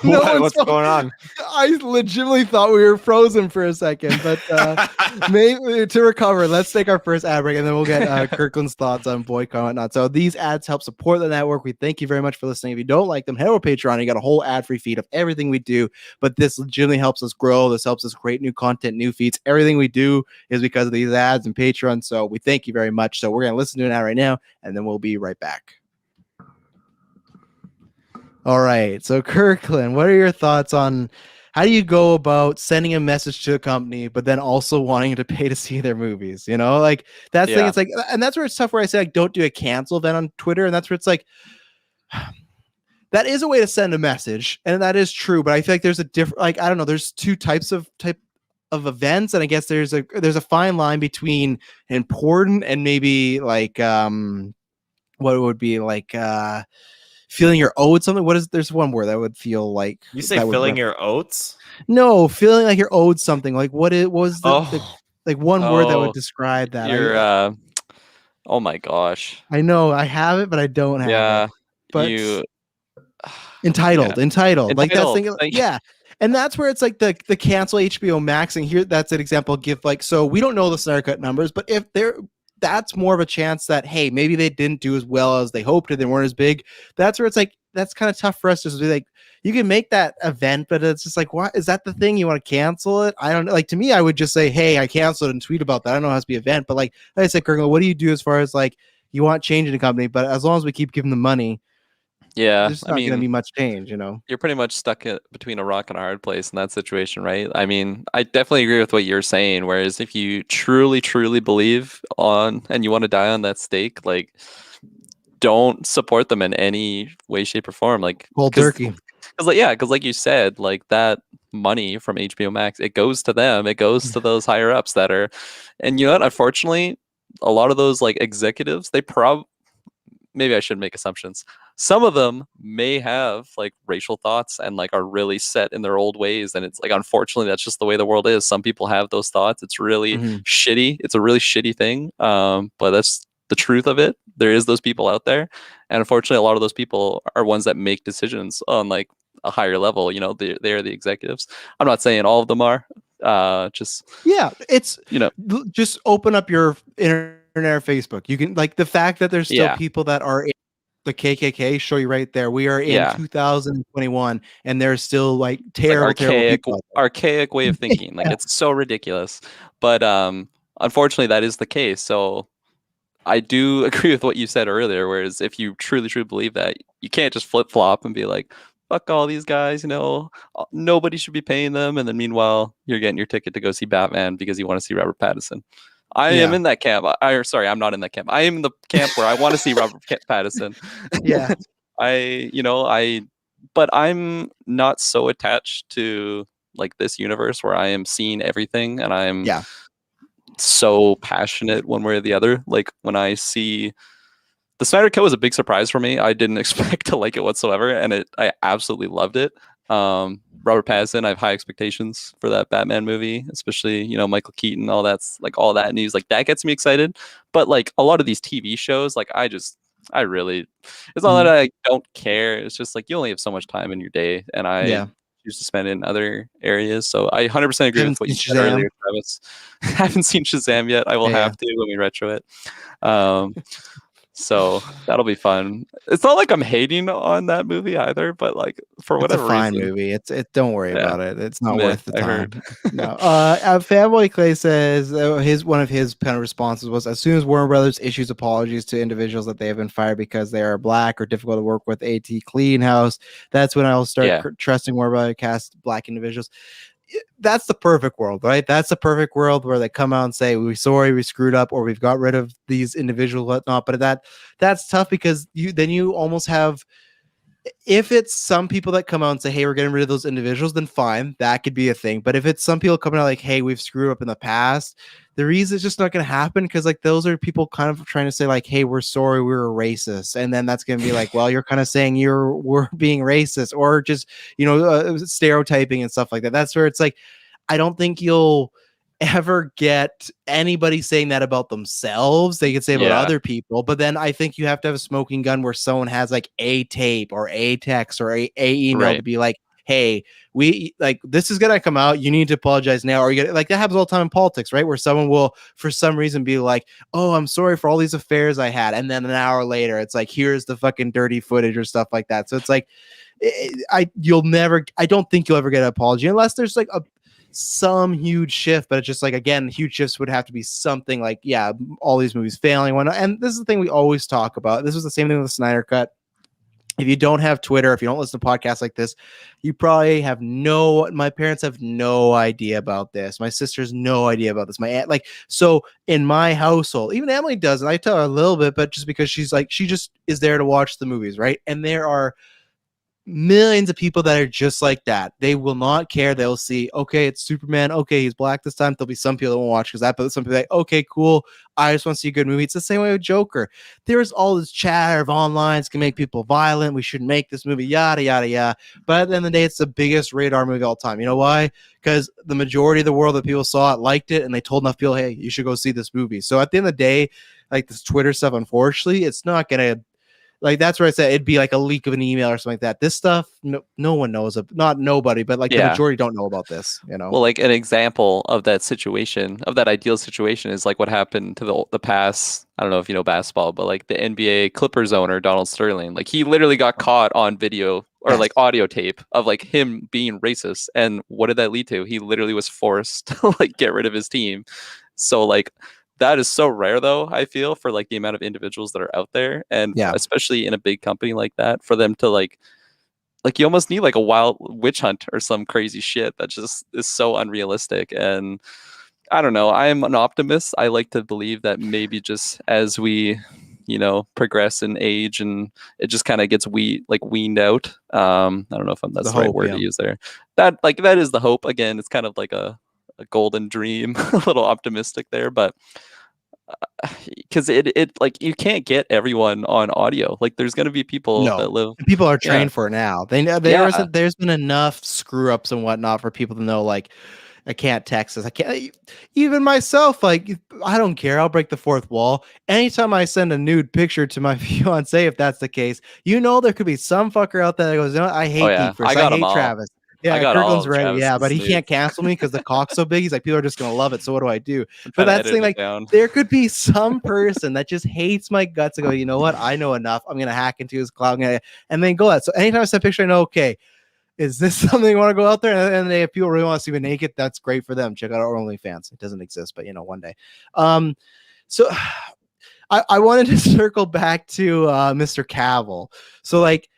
What's going on? I legitimately thought we were frozen for a second, but maybe to recover, let's take our first ad break and then we'll get Kirklin's thoughts on boycott and whatnot. So these ads help support the network. We thank you very much for listening. If you don't like them, head over to Patreon. You got a whole ad-free feed of everything we do, but this legitimately helps us grow. This helps us create new content, new feeds. Everything we do is because of these ads and Patreon. So we thank you very much. So we're going to listen to an ad right now, and then we'll be right back. All right. So, Kirklin, what are your thoughts on how do you go about sending a message to a company, but then also wanting to pay to see their movies? You know, like that's the thing. It's like, and that's where it's tough. Where I say, like, don't do a cancel event on Twitter, and that's where it's like, that is a way to send a message, and that is true. But I feel like there's a different, like, I don't know. There's two type of events, and I guess there's a fine line between important and maybe like what it would be like feeling you're owed something. There's one word that would feel like you say filling your oats. No, feeling like you're owed something. Like what was the like one word that would describe that? You're oh my gosh. I know I have it, but I don't have it. But you entitled. Like that's thing. Yeah. And that's where it's like the cancel HBO Max, and here that's an example. Give like, so we don't know the Snyder Cut numbers, but if that's more of a chance that, hey, maybe they didn't do as well as they hoped or they weren't as big. That's where it's like, that's kind of tough for us to be like, you can make that event, but it's just like, what is that the thing? You want to cancel it? I don't know. Like, to me, I would just say, hey, I canceled and tweet about that. I don't know how it has to be an event, but like I said, Kirklin, what do you do as far as like, you want change in the company, but as long as we keep giving them money, there's not going to be much change, you know? You're pretty much stuck between a rock and a hard place in that situation, right? I mean, I definitely agree with what you're saying. Whereas if you truly, truly believe on and you want to die on that stake, like, don't support them in any way, shape, or form. Like, cold turkey. Because like you said, like that money from HBO Max, it goes to them. It goes to those higher ups that are, and you know what? Unfortunately, a lot of those like executives, maybe I shouldn't make assumptions. Some of them may have like racial thoughts and like are really set in their old ways. And it's like, unfortunately, that's just the way the world is. Some people have those thoughts. It's really shitty. It's a really shitty thing. But that's the truth of it. There is those people out there. And unfortunately, a lot of those people are ones that make decisions on like a higher level. You know, they're the executives. I'm not saying all of them are. It's, you know, just open up your internet or Facebook. You can, like, the fact that there's still people that are in the KKK show you right there. We are in 2021 and there's still like terrible archaic way of thinking. Like, it's so ridiculous. But unfortunately, that is the case. So I do agree with what you said earlier, whereas if you truly believe that, you can't just flip-flop and be like, fuck all these guys, you know, nobody should be paying them. And then meanwhile, you're getting your ticket to go see Batman because you want to see Robert Pattinson. I am in that camp. I'm not in that camp. I am in the camp where I want to see Robert Pattinson. But I'm not so attached to like this universe where I am seeing everything and I'm so passionate one way or the other. Like, when I see the Snyder Cut was a big surprise for me. I didn't expect to like it whatsoever, and I absolutely loved it. Robert Pattinson, I have high expectations for that Batman movie, especially, you know, Michael Keaton, all that's like all that news, like that gets me excited. But like a lot of these TV shows, like I really, it's not that I don't care. It's just like you only have so much time in your day, and I choose to spend it in other areas. So I 100% agree with what you said earlier, Travis. I haven't seen Shazam yet. I will have to when we retro it. So that'll be fun. It's not like I'm hating on that movie either, but like for whatever reason, it's a fine movie. It's don't worry about it. It's not worth the time. No. Fanboy Clay says one of his kind of responses was, as soon as Warner Brothers issues apologies to individuals that they have been fired because they are black or difficult to work with, AT Clean House, that's when I'll start trusting Warner Brothers cast black individuals. that's the perfect world, right? That's the perfect world where they come out and say, we're sorry, we screwed up, or we've got rid of these individuals, whatnot. But that's tough because you almost have, if it's some people that come out and say, hey, we're getting rid of those individuals, then fine, that could be a thing. But if it's some people coming out like, hey, we've screwed up in the past, the reason it's just not going to happen because like those are people kind of trying to say like, hey, we're sorry, we were racist, and then that's going to be like, well, you're kind of saying we're being racist, or just stereotyping and stuff like that. That's where it's like, I don't think you'll ever get anybody saying that about themselves. They could say about other people, but then I think you have to have a smoking gun where someone has like a tape or a text or a email to be like, hey, we like this is gonna come out, you need to apologize now, or you get like that happens all the time in politics, right? Where someone will for some reason be like, oh, I'm sorry for all these affairs I had, and then an hour later it's like, here's the fucking dirty footage or stuff like that. So it's like I don't think you'll ever get an apology unless there's like some huge shift, but it's just like, again, huge shifts would have to be something like, yeah, all these movies failing one. And this is the thing we always talk about. This was the same thing with the Snyder Cut. If you don't have Twitter, if you don't listen to podcasts like this, you probably have my parents have no idea about this. My sister's no idea about this. My aunt, so in my household, even Emily does, and I tell her a little bit, but just because she's like, she just is there to watch the movies, right? And there are millions of people that are just like that. They will not care. They'll see, okay, it's Superman. Okay, he's black this time. There'll be some people that won't watch because that, but some people like, okay, cool. I just want to see a good movie. It's the same way with Joker. There's all this chatter of online. It's gonna make people violent. We shouldn't make this movie. Yada yada yada. But at the end of the day, it's the biggest rated R movie of all time. You know why? Because the majority of the world that people saw it liked it, and they told enough people, hey, you should go see this movie. So at the end of the day, like this Twitter stuff, unfortunately, it's not gonna. Like, that's where I said it'd be like a leak of an email or something like that. This stuff, no one knows. Not nobody, but like the majority don't know about this, you know? Well, like an example of that situation, of that ideal situation, is like what happened to the past. I don't know if you know basketball, but like the NBA Clippers owner, Donald Sterling, like he literally got caught on video or like audio tape of like him being racist. And what did that lead to? He literally was forced to like get rid of his team. So like, that is so rare, though, I feel, for like the amount of individuals that are out there, and especially in a big company like that, for them to like you almost need like a wild witch hunt or some crazy shit that just is so unrealistic. And I don't know, I am an optimist. I like to believe that maybe just as we, progress in age and it just kind of gets weaned out. I don't know if that's the right word to use there. That is the hope. Again, it's kind of like a golden dream, a little optimistic there, but because it like you can't get everyone on audio. Like there's going to be people that live. People are trained for it now. There's been enough screw ups and whatnot for people to know, like, I can't text this. I can't, even myself, like, I don't care. I'll break the fourth wall. Anytime I send a nude picture to my fiance, if that's the case, there could be some fucker out there that goes, I hate GeekVerse. I hate Travis. Yeah, Kirklin's ready. Yeah, but he can't cancel me because the cock's so big. He's like, people are just gonna love it. So what do I do? But that's the thing. Like, there could be some person that just hates my guts and go, you know what? I know enough. I'm gonna hack into his cloud and then go out. So anytime I send a picture, I know, okay, is this something you want to go out there? And if people really want to see me naked, that's great for them. Check out our OnlyFans. It doesn't exist, but one day. So I wanted to circle back to Mr. Cavill. So like.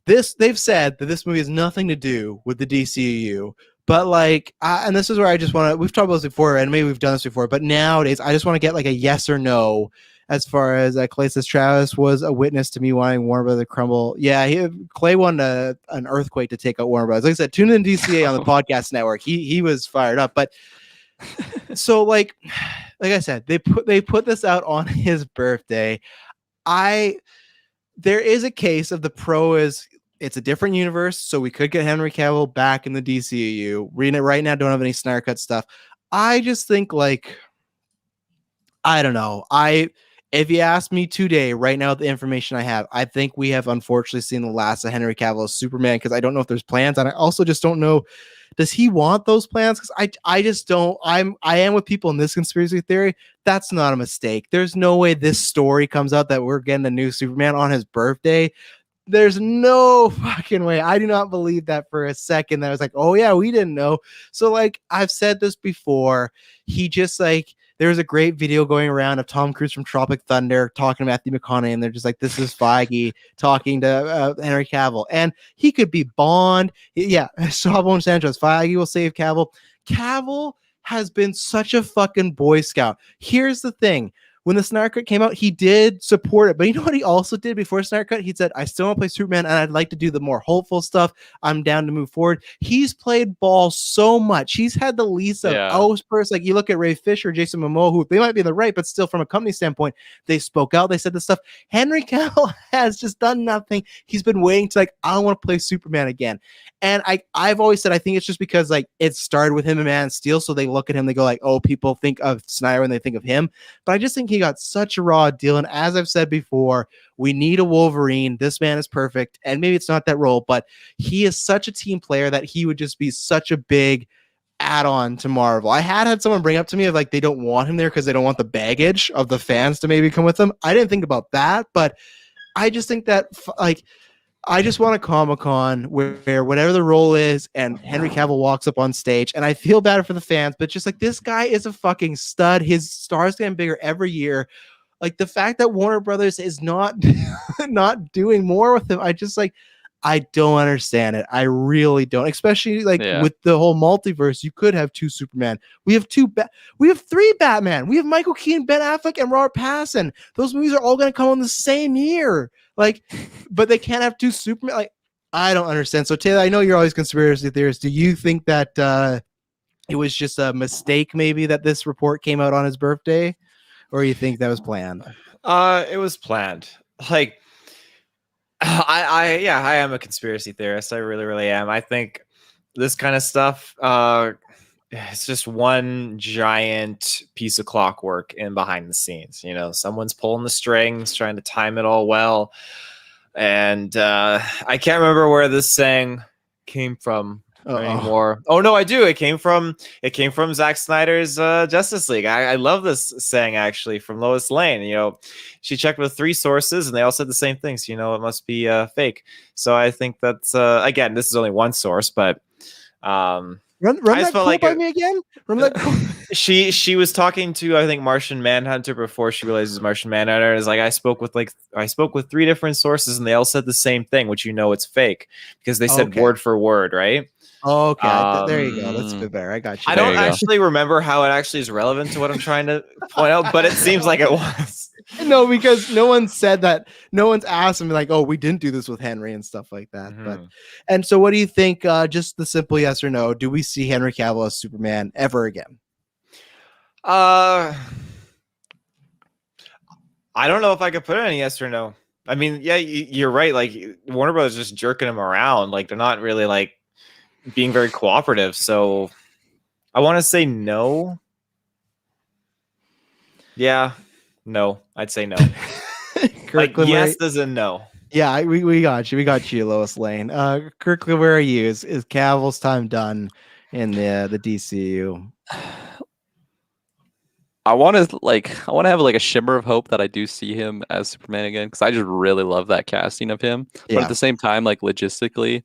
They've said that this movie has nothing to do with the DCEU, but like, and this is where I just want to, we've talked about this before, and maybe we've done this before, but nowadays I just want to get like a yes or no as far as Clay says Travis was a witness to me wanting Warner Brothers to crumble. Yeah, Clay won an earthquake to take out Warner Brothers. Like I said, tune in DCA on the podcast network. He was fired up, but so like I said, they put this out on his birthday. There is a case of the pro is. It's a different universe, so we could get Henry Cavill back in the DCEU. Right now, don't have any Snyder Cut stuff. I just think, like, I don't know. If you ask me today, right now, the information I have, I think we have unfortunately seen the last of Henry Cavill as Superman, because I don't know if there's plans, and I also just don't know. Does he want those plans? Because I just don't. I am with people in this conspiracy theory. That's not a mistake. There's no way this story comes out that we're getting a new Superman on his birthday. There's no fucking way. I do not believe that for a second. That I was like, oh yeah, we didn't know. So like I've said this before, he just like There's a great video going around of Tom Cruise from Tropic Thunder talking to Matthew McConaughey, and they're just like, this is Feige talking to Henry Cavill, and he could be Bond. Yeah, Sawbones Sanchez, Feige will save Cavill. Cavill has been such a fucking Boy Scout. Here's the thing. When the Snyder Cut came out, he did support it. But you know what he also did before Snyder Cut? He said, I still want to play Superman, and I'd like to do the more hopeful stuff. I'm down to move forward. He's played ball so much. He's had the least of outbursts. Like, you look at Ray Fisher, Jason Momoa, who they might be in the right, but still from a company standpoint, they spoke out. They said this stuff. Henry Cavill has just done nothing. He's been waiting to, like, I want to play Superman again. And I've always said, I think it's just because, like, it started with him and Man of Steel, so they look at him, they go like, oh, people think of Snyder when they think of him. But I just think he got such a raw deal. And as I've said before, we need a Wolverine. This man is perfect. And maybe it's not that role, but he is such a team player that he would just be such a big add-on to Marvel. I had someone bring up to me of like, they don't want him there because they don't want the baggage of the fans to maybe come with them. I didn't think about that, but I just think that, like, I just want a Comic-Con where whatever the role is and Henry Cavill walks up on stage, and I feel bad for the fans, but just like, this guy is a fucking stud. His star's getting bigger every year. Like, the fact that Warner Brothers is not not doing more with him, I don't understand it. I really don't. Especially with the whole multiverse, you could have 2 Superman. We have 3 Batman. We have Michael Keaton, Ben Affleck, and Robert Pattinson. Those movies are all going to come in the same year. Like, but they can't have 2 Superman. Like, I don't understand. So Taylor, I know you're always conspiracy theorist. Do you think that it was just a mistake, maybe, that this report came out on his birthday, or you think that was planned? It was planned. Like, I am a conspiracy theorist. I really, really am. I think this kind of stuff, it's just one giant piece of clockwork in behind the scenes. You know, someone's pulling the strings, trying to time it all well. And I can't remember where this saying came from anymore. Oh no, I do. It came from Zack Snyder's Justice League. I love this saying, actually, from Lois Lane. You know, she checked with 3 sources and they all said the same things. You know, it must be fake. So I think that's again, this is only one source, but Run that quote by me again. Remember that? She was talking to, I think, Martian Manhunter before she realizes Martian Manhunter is like, I spoke with 3 different sources and they all said the same thing, which, you know, it's fake because they said word for word, right? Okay, there you go. That's a bit better. I got you. I don't actually remember how it actually is relevant to what I'm trying to point out, but it seems like it was. No, because no one said that. No one's asked him like, "Oh, we didn't do this with Henry" and stuff like that. Mm-hmm. And so, what do you think? Just the simple yes or no. Do we see Henry Cavill as Superman ever again? I don't know if I could put it in yes or no. I mean, yeah, you're right. Like, Warner Bros. Just jerking him around. Like, they're not really like being very cooperative. So I want to say no. Yeah. No, I'd say no. Like, yes as in no. Yeah, we got you. We got you, Lois Lane. Kirklin, where are you? Is Cavill's time done in the DCU? I want to have like a shimmer of hope that I do see him as Superman again, because I just really love that casting of him. But at the same time, like, logistically,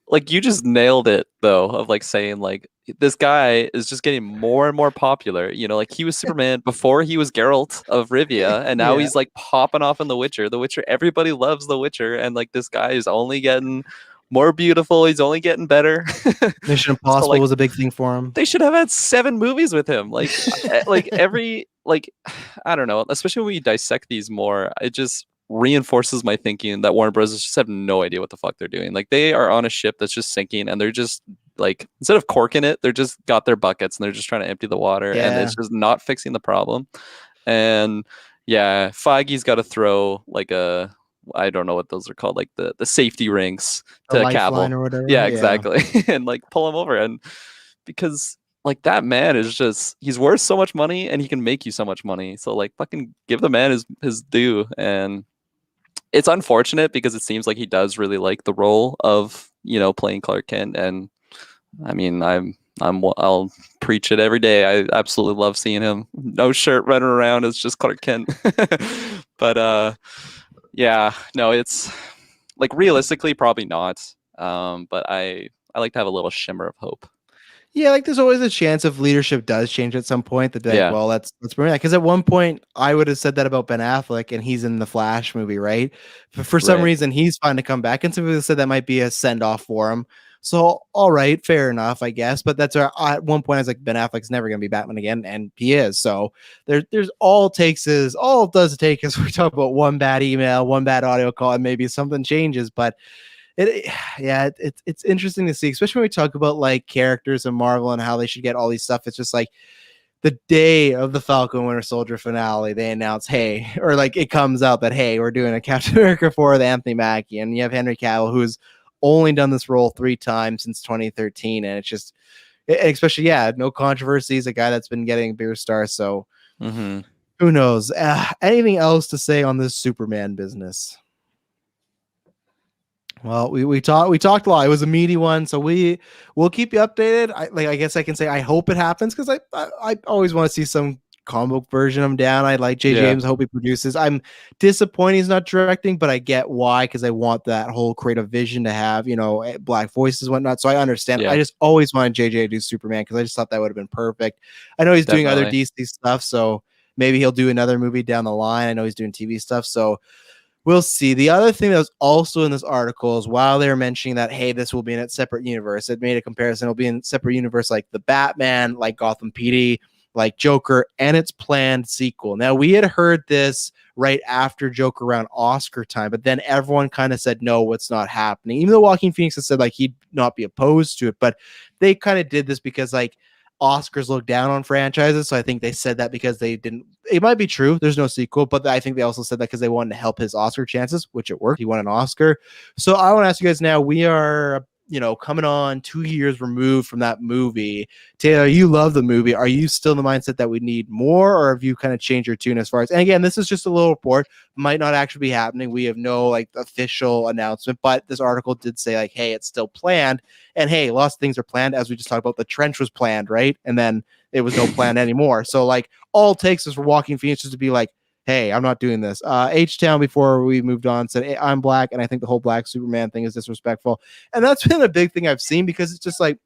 like, you just nailed it though, of like saying like, this guy is just getting more and more popular. You know, like, he was Superman before he was Geralt of Rivia, and now he's like popping off in The Witcher. The Witcher, everybody loves The Witcher, and like, this guy is only getting more beautiful. He's only getting better. Mission Impossible was a big thing for him. They should have had 7 movies with him. Like, I don't know. Especially when we dissect these more, it just reinforces my thinking that Warner Bros. Just have no idea what the fuck they're doing. Like, they are on a ship that's just sinking, and they're just like, instead of corking it, they're just got their buckets and they're just trying to empty the water, and it's just not fixing the problem. And yeah, Feige's got to throw like I don't know what those are called, like the safety rings to Cavill or whatever. Yeah, exactly. And like, pull him over, and because like, that man is just, he's worth so much money and he can make you so much money. So like, fucking give the man his due. And it's unfortunate because it seems like he does really like the role of, you know, playing Clark Kent. And I mean, I'll preach it every day. I absolutely love seeing him, no shirt, running around as just Clark Kent. But yeah, no, it's like, realistically probably not. But I like to have a little shimmer of hope. Yeah, like there's always a chance if leadership does change at some point that like, Yeah. well, let's bring that. Because at one point I would have said that about Ben Affleck, and he's in the Flash movie, right? For some Right. reason, he's fine to come back, and some people said that might be a send off for him. So all right, fair enough, I guess. But that's at one point I was like, Ben Affleck's never gonna be Batman again, and he is. So there's all it does take is we talk about one bad email, one bad audio call, and maybe something changes, but. It's interesting to see, especially when we talk about like characters in Marvel and how they should get all these stuff. It's just like the day of the Falcon Winter Soldier finale, they announce, hey, or like it comes out that, hey, we're doing a Captain America 4 with Anthony Mackie, and you have Henry Cavill, who's only done this role 3 times since 2013, and it's just, especially, no controversy. He's a guy that's been getting bigger stars, so who knows? Anything else to say on this Superman business? Well, we talked a lot. It was a meaty one, so we'll keep you updated. I guess I can say I hope it happens because I always want to see some comic book version of him down. I like J. James. I hope he produces. I'm disappointed he's not directing, but I get why, because I want that whole creative vision to have black voices and whatnot. So I understand. I just always wanted JJ to do Superman because I just thought that would have been perfect. I know he's doing other DC stuff, so maybe he'll do another movie down the line. I know he's doing TV stuff, so. We'll see. The other thing that was also in this article is while they were mentioning that, hey, this will be in a separate universe, it made a comparison. It'll be in a separate universe like the Batman, like Gotham PD, like Joker, and its planned sequel. Now, we had heard this right after Joker around Oscar time, but then everyone kind of said, no, it's not happening. Even though Joaquin Phoenix has said like he'd not be opposed to it, but they kind of did this because like Oscars look down on franchises, so I think they said that because they didn't. It might be true. There's no sequel, but I think they also said that because they wanted to help his Oscar chances, which it worked. He won an Oscar. So I want to ask you guys now. We are, coming on 2 years removed from that movie. Taylor, you love the movie. Are you still in the mindset that we need more, or have you kind of changed your tune as far as? And again, this is just a little report. Might not actually be happening. We have no like official announcement, but this article did say like, hey, it's still planned. And hey, lots of things are planned, as we just talked about. The Trench was planned, right? And then it was no plan anymore. So like, all it takes is for Joaquin Phoenix just to be like, hey, I'm not doing this. H-Town, before we moved on, said, hey, I'm black, and I think the whole black Superman thing is disrespectful. And that's been a big thing I've seen, because it's just like,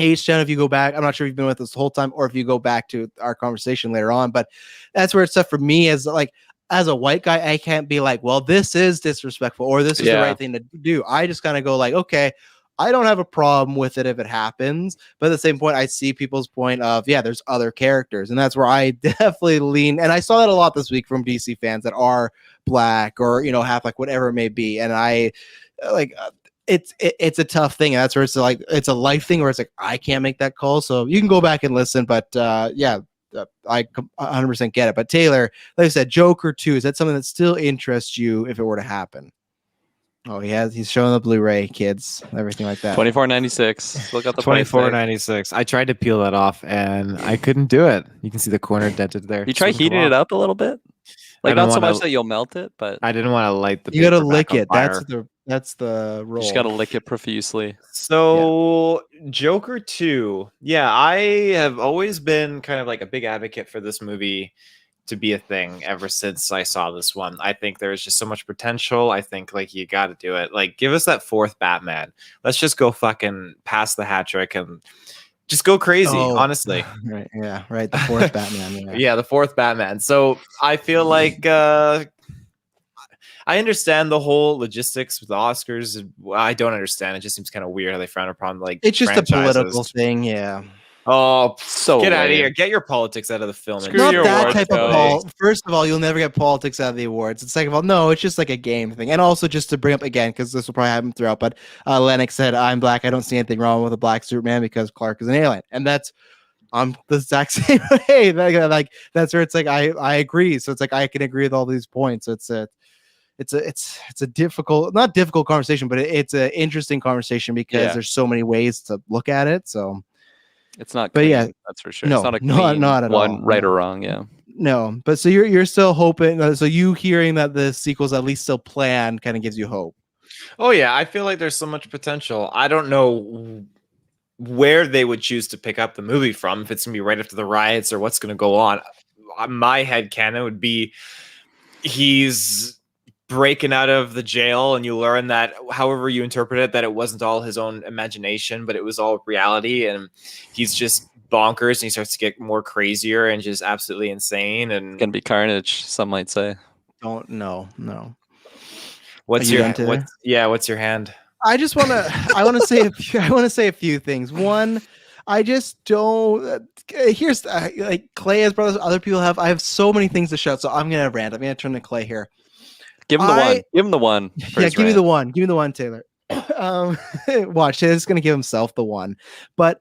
H-Town, if you go back, I'm not sure if you've been with us the whole time, or if you go back to our conversation later on, but that's where it's tough for me as like, as a white guy, I can't be like, well, this is disrespectful, or this is the right thing to do. I just kind of go like, okay, I don't have a problem with it if it happens. But at the same point, I see people's point of, there's other characters. And that's where I definitely lean. And I saw that a lot this week from DC fans that are black or, half like whatever it may be. And I like, it's a tough thing. And that's where it's like, it's a life thing where it's like, I can't make that call. So you can go back and listen. But I 100% get it. But Taylor, like I said, Joker 2, is that something that still interests you if it were to happen? Oh, he's showing the Blu-ray, kids, everything like that. $24.96. Look at the $24.96. I tried to peel that off and I couldn't do it. You can see the corner dented there. You try heating it up a little bit, like not so much that you'll melt it, but I didn't want to light the. You gotta lick it. That's the rule. You just gotta lick it profusely. So Joker 2, I have always been kind of like a big advocate for this movie to be a thing ever since I saw this one. I think there's just so much potential. I think like you got to do it. Like give us that 4th Batman. Let's just go fucking pass the hat trick and just go crazy, honestly. Right. Yeah. Right. The 4th Batman. The 4th Batman. So I feel like I understand the whole logistics with the Oscars. I don't understand. It just seems kind of weird how they frown upon like it's just franchises. A political thing. Yeah. Oh, so get out of here! Get your politics out of the film. Not that type of First of all, you'll never get politics out of the awards. And second of all, no, it's just like a game thing. And also, just to bring up again, because this will probably happen throughout, but Lennox said, "I'm black. I don't see anything wrong with a black Superman because Clark is an alien," and that's the exact same way. Like that's where it's like I agree. So it's like I can agree with all these points. So it's a difficult, not difficult conversation, but it's an interesting conversation because there's so many ways to look at it. So. It's not clean, that's for sure. No, it's not a clean not at one, all. right or wrong, No, but so you're still hoping. So you hearing that the sequel's at least still planned kind of gives you hope. Oh yeah, I feel like there's so much potential. I don't know where they would choose to pick up the movie from, if it's gonna be right after the riots or what's gonna go on. My headcanon would be he's breaking out of the jail, and you learn that however you interpret it, that it wasn't all his own imagination, but it was all reality, and he's just bonkers, and he starts to get more crazier and just absolutely insane. And Gonna be carnage, some might say. Don't no. what's your hand? I want to say a few things. One, I just don't. Here's like Clay has brothers, other people have. I have so many things to shout, so I'm gonna rant. I'm gonna turn to Clay here. Give him the one. Give him the one. Yeah, give me the one. Give me the one, Taylor. Watch, Taylor's gonna give himself the one. But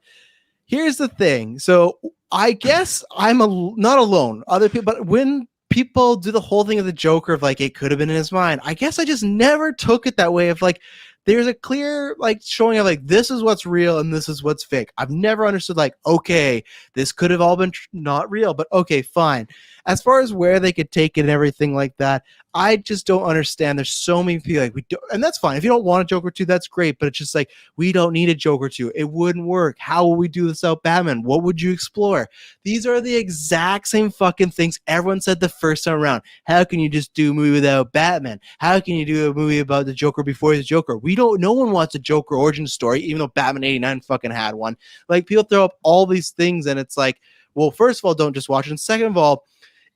here's the thing. So I guess I'm not alone. Other people, but when people do the whole thing of the Joker of like it could have been in his mind, I guess I just never took it that way of like there's a clear like showing of like this is what's real and this is what's fake. I've never understood like, okay, this could have all been not real, but okay, fine. As far as where they could take it and everything like that, I just don't understand. There's so many people like we don't, and that's fine. If you don't want a Joker 2, that's great, but it's just like we don't need a Joker 2. It wouldn't work. How will we do this without Batman? What would you explore? These are the exact same fucking things everyone said the first time around. How can you just do a movie without Batman? How can you do a movie about the Joker before he's Joker? No one wants a Joker origin story, even though Batman 89 fucking had one. Like people throw up all these things and it's like, well, first of all, don't just watch it. And second of all,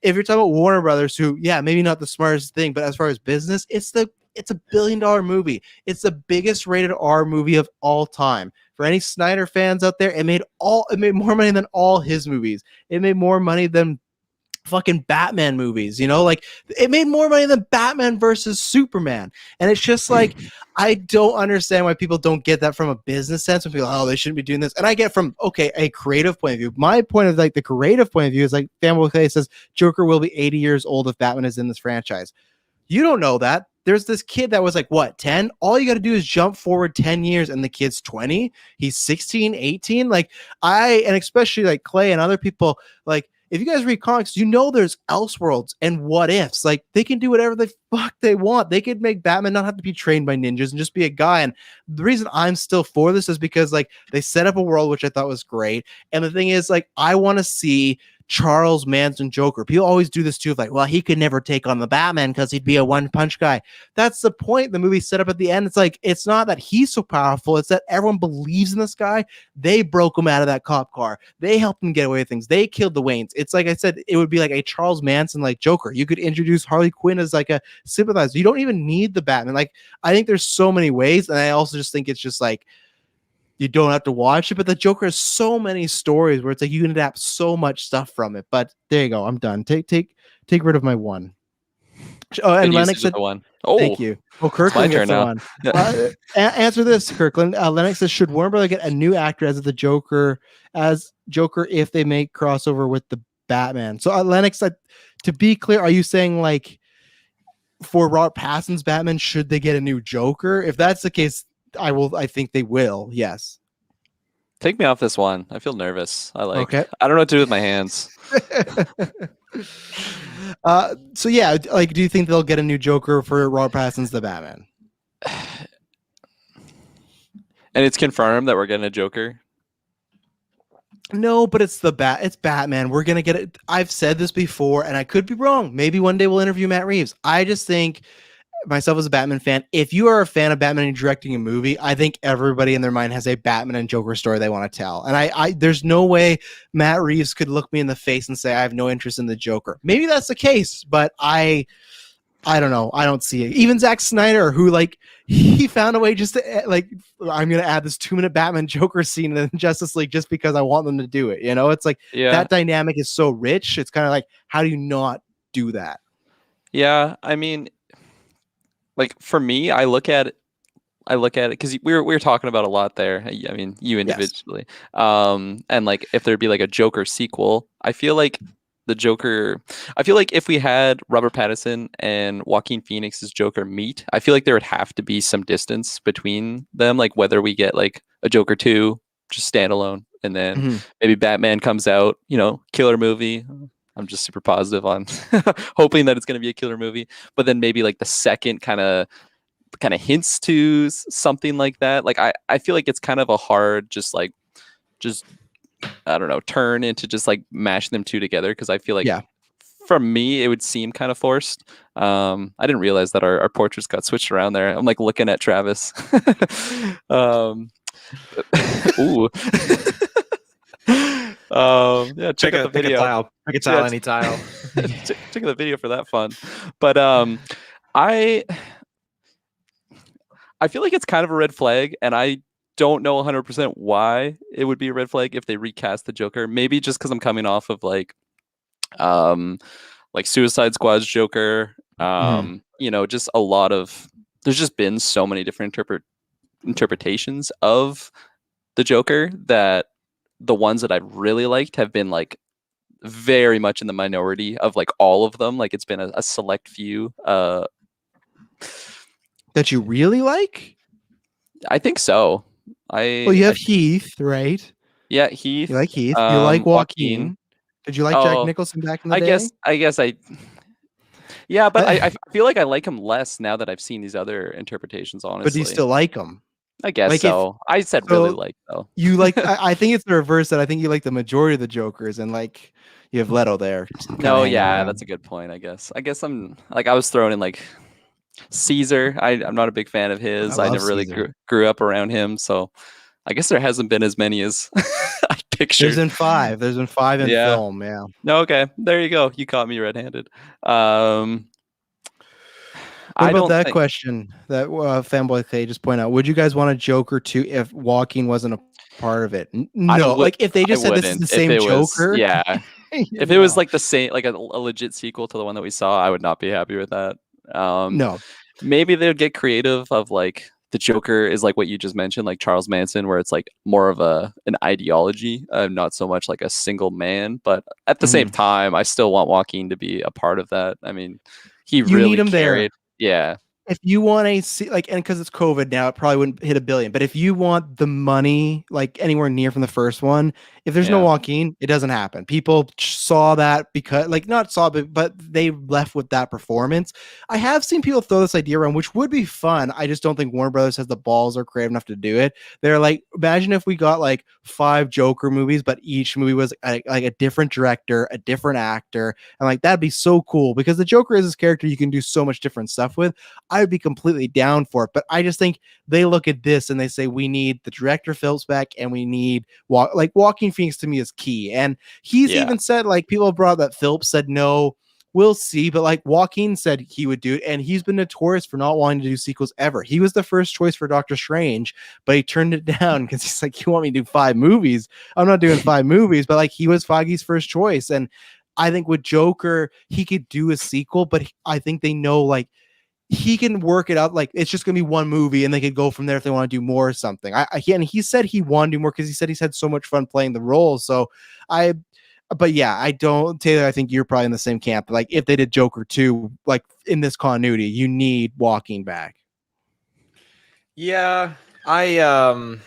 if you're talking about Warner Brothers, who, yeah, maybe not the smartest thing, but as far as business, it's a $1 billion movie. It's the biggest rated R movie of all time. For any Snyder fans out there, it made more money than all his movies. It made more money than fucking Batman movies, you know, like it made more money than Batman versus Superman. And it's just like, I don't understand why people don't get that from a business sense when people, oh, they shouldn't be doing this. And I get from, okay, a creative point of view. My point of like the creative point of view is like Family Clay says Joker will be 80 years old if Batman is in this franchise. You don't know that. There's this kid that was like, what, 10? All you got to do is jump forward 10 years and the kid's 20. He's 16, 18. Like and especially like Clay and other people, like, if you guys read comics, you know there's Elseworlds and what ifs. Like they can do whatever the fuck they want. They could make Batman not have to be trained by ninjas and just be a guy. And the reason I'm still for this is because like they set up a world which I thought was great. And the thing is, like, I want to see Charles Manson Joker. People always do this too, like, well, he could never take on the Batman because he'd be a one-punch guy. That's the point the movie set up at the end. It's like, it's not that he's so powerful, it's that everyone believes in this guy. They broke him out of that cop car. They helped him get away with things. They killed the Waynes. It's like I said, it would be like a Charles Manson like Joker. You could introduce Harley Quinn as like a sympathizer. You don't even need the Batman. Like, I think there's so many ways, and I also just think it's just like you don't have to watch it, but the Joker has so many stories where it's like you can adapt so much stuff from it. But there you go. I'm done. Take rid of my one. Oh, and Lennox said, one. Oh, thank you. Oh, Kirklin gets the one. Answer this, Kirklin. Lennox says, should Warner Bros. Get a new actor as the Joker if they make crossover with the Batman? So Lennox, to be clear, are you saying like for Robert Pattinson's Batman, should they get a new Joker? If that's the case, I think they will. Yes. Take me off this one. I feel nervous. I don't know what to do with my hands. So yeah, like, do you think they'll get a new Joker for Robert Pattinson's the Batman? And it's confirmed that we're getting a Joker? No, but it's Batman. We're gonna get it. I've said this before, and I could be wrong. Maybe one day we'll interview Matt Reeves. I just think, myself as a Batman fan, if you are a fan of Batman and you're directing a movie, I think everybody in their mind has a Batman and Joker story they want to tell. And I there's no way Matt Reeves could look me in the face and say I have no interest in the Joker. Maybe that's the case, but I don't know. I don't see it. Even Zack Snyder, who like he found a way just to like, I'm gonna add this 2-minute Batman Joker scene in Justice League just because I want them to do it. You know, it's like that dynamic is so rich. It's kind of like, how do you not do that? Yeah, I mean, like for me, I look at it because we were talking about a lot there. I mean, you individually, yes. And like if there'd be like a Joker sequel, I feel like if we had Robert Pattinson and Joaquin Phoenix's Joker meet, I feel like there would have to be some distance between them, like whether we get like a Joker 2 just standalone, and then maybe Batman comes out, you know, killer movie. I'm just super positive on hoping that it's going to be a killer movie, but then maybe like the second kind of hints to something like that. Like I feel like it's kind of a hard, just I don't know, turn into just like mashing them two together. Cause I feel like for me, it would seem kind of forced. I didn't realize that our portraits got switched around there. I'm like looking at Travis. Ooh. Yeah, check out the video. Pick a tile, any tile. Check out the video for that fun. But I feel like it's kind of a red flag, and I don't know 100% why it would be a red flag if they recast the Joker. Maybe just because I'm coming off of like Suicide Squad's Joker. You know, just a lot of, there's just been so many different interpretations of the Joker that the ones that I've really liked have been like very much in the minority of like all of them. Like it's been a select few. That you really like? I think so. Well, you have Heath, right? Yeah, Heath. You like Heath. You like Joaquin. Did you like Jack Nicholson back in the day? I guess I. Yeah, but I feel like I like him less now that I've seen these other interpretations. Honestly, but do you still like him? I guess like so. I said so really like though. You like? I think it's the reverse. That I think you like the majority of the Jokers, and like you have Leto there. No, yeah, that's a good point. I guess I'm like I was throwing in like Caesar. I'm not a big fan of his. I never really grew up around him, so I guess there hasn't been as many as I pictured. There's been 5 in film. Yeah. No, okay. There you go. You caught me red-handed. What about that question that Fanboy Clay just pointed out? Would you guys want a Joker 2 if Joaquin wasn't a part of it? No, like if they just said this is the same Joker. Yeah. If it was like the same, like a legit sequel to the one that we saw, I would not be happy with that. No. Maybe they would get creative of like the Joker is like what you just mentioned, like Charles Manson, where it's like more of an ideology, not so much like a single man. But at the same time, I still want Joaquin to be a part of that. I mean, you really need him carried. There. Yeah. If you want and because it's COVID now, it probably wouldn't hit $1 billion. But if you want the money, like anywhere near from the first one, if there's no Joaquin, it doesn't happen. People saw that because, like, not saw, but they left with that performance. I have seen people throw this idea around, which would be fun. I just don't think Warner Brothers has the balls or creative enough to do it. They're like, imagine if we got like 5 Joker movies, but each movie was like a different director, a different actor, and like that'd be so cool because the Joker is this character you can do so much different stuff with. I would be completely down for it, but I just think they look at this and they say we need the director Phillips back and we need Joaquin Phoenix to me is key. And he's even said, like, people have brought that Phillips said no, we'll see, but like Joaquin said he would do it, and he's been notorious for not wanting to do sequels ever. He was the first choice for Doctor Strange, but he turned it down because he's like, you want me to do 5 movies? I'm not doing 5 movies, but like he was Feige's first choice. And I think with Joker, he could do a sequel, but I think they know like he can work it out. Like it's just gonna be 1 movie, and they could go from there if they want to do more or something. And he said he wanted to do more because he said he's had so much fun playing the role. But yeah, I don't, Taylor. I think you're probably in the same camp. Like if they did Joker 2, like in this continuity, you need Joaquin back. Yeah, I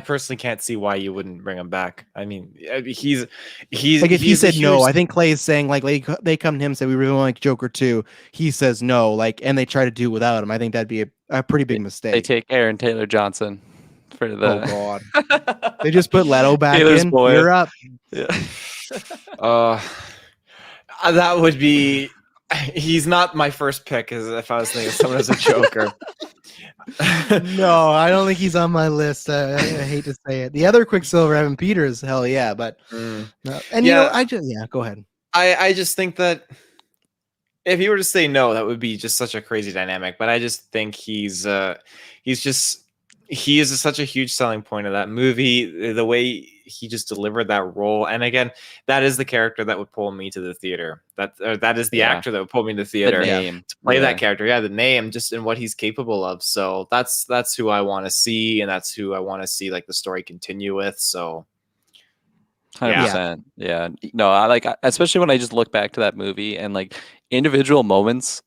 personally can't see why you wouldn't bring him back. I mean, he's like if he said no, I think Clay is saying like they come to him and say we really want Joker 2. He says no, like, and they try to do without him. I think that'd be a pretty big mistake. They take Aaron Taylor Johnson for the. Oh God! They just put Leto back Taylor's in. Boy. You're up. Yeah. That would be. He's not my first pick. As if I was thinking of someone as a Joker. No, I don't think he's on my list. I hate to say it. The other Quicksilver, Evan Peters, hell yeah, but no. And you know, go ahead. I just think that if he were to say no, that would be just such a crazy dynamic. But I just think he is such a huge selling point of that movie. The way he just delivered that role, and again, that is the character that would pull me to the theater. That is the actor that would pull me to the theater to play that character. Yeah, the name, just in what he's capable of. So that's who I want to see, and that's who I want to see like the story continue with. So 100%. Yeah. No, I like, especially when I just look back to that movie and like individual moments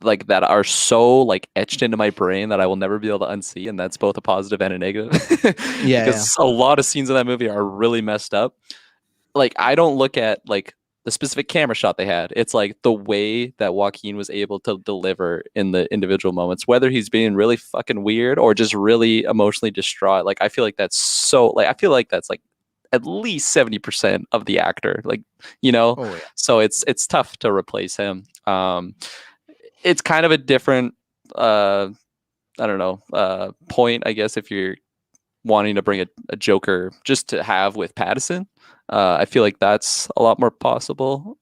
like that are so like etched into my brain that I will never be able to unsee, and that's both a positive and a negative. Because a lot of scenes in that movie are really messed up. Like I don't look at like the specific camera shot they had. It's like the way that Joaquin was able to deliver in the individual moments, whether he's being really fucking weird or just really emotionally distraught. Like I feel like that's like at least 70% of the actor, like, you know. Oh, yeah. So it's tough to replace him. It's kind of a different I don't know, point, I guess, if you're wanting to bring a Joker just to have with Pattinson. I feel like that's a lot more possible.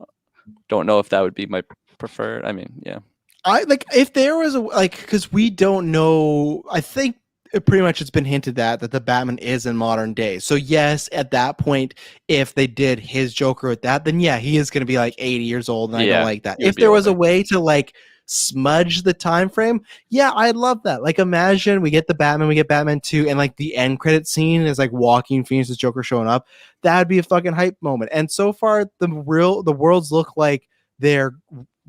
Don't know if that would be my preferred. I mean, yeah. I like if there was a like because we don't know. I think pretty much it's been hinted at that the Batman is in modern day. So yes, at that point, if they did his Joker with that, then yeah, he is going to be like 80 years old, and I don't like that. he would If be there was a older. way to like smudge the time frame, yeah, I'd love that. Like imagine we get the Batman, we get Batman 2, and like the end credit scene is like Joaquin Phoenix's Joker showing up. That'd be a fucking hype moment. And so far, the worlds look like they're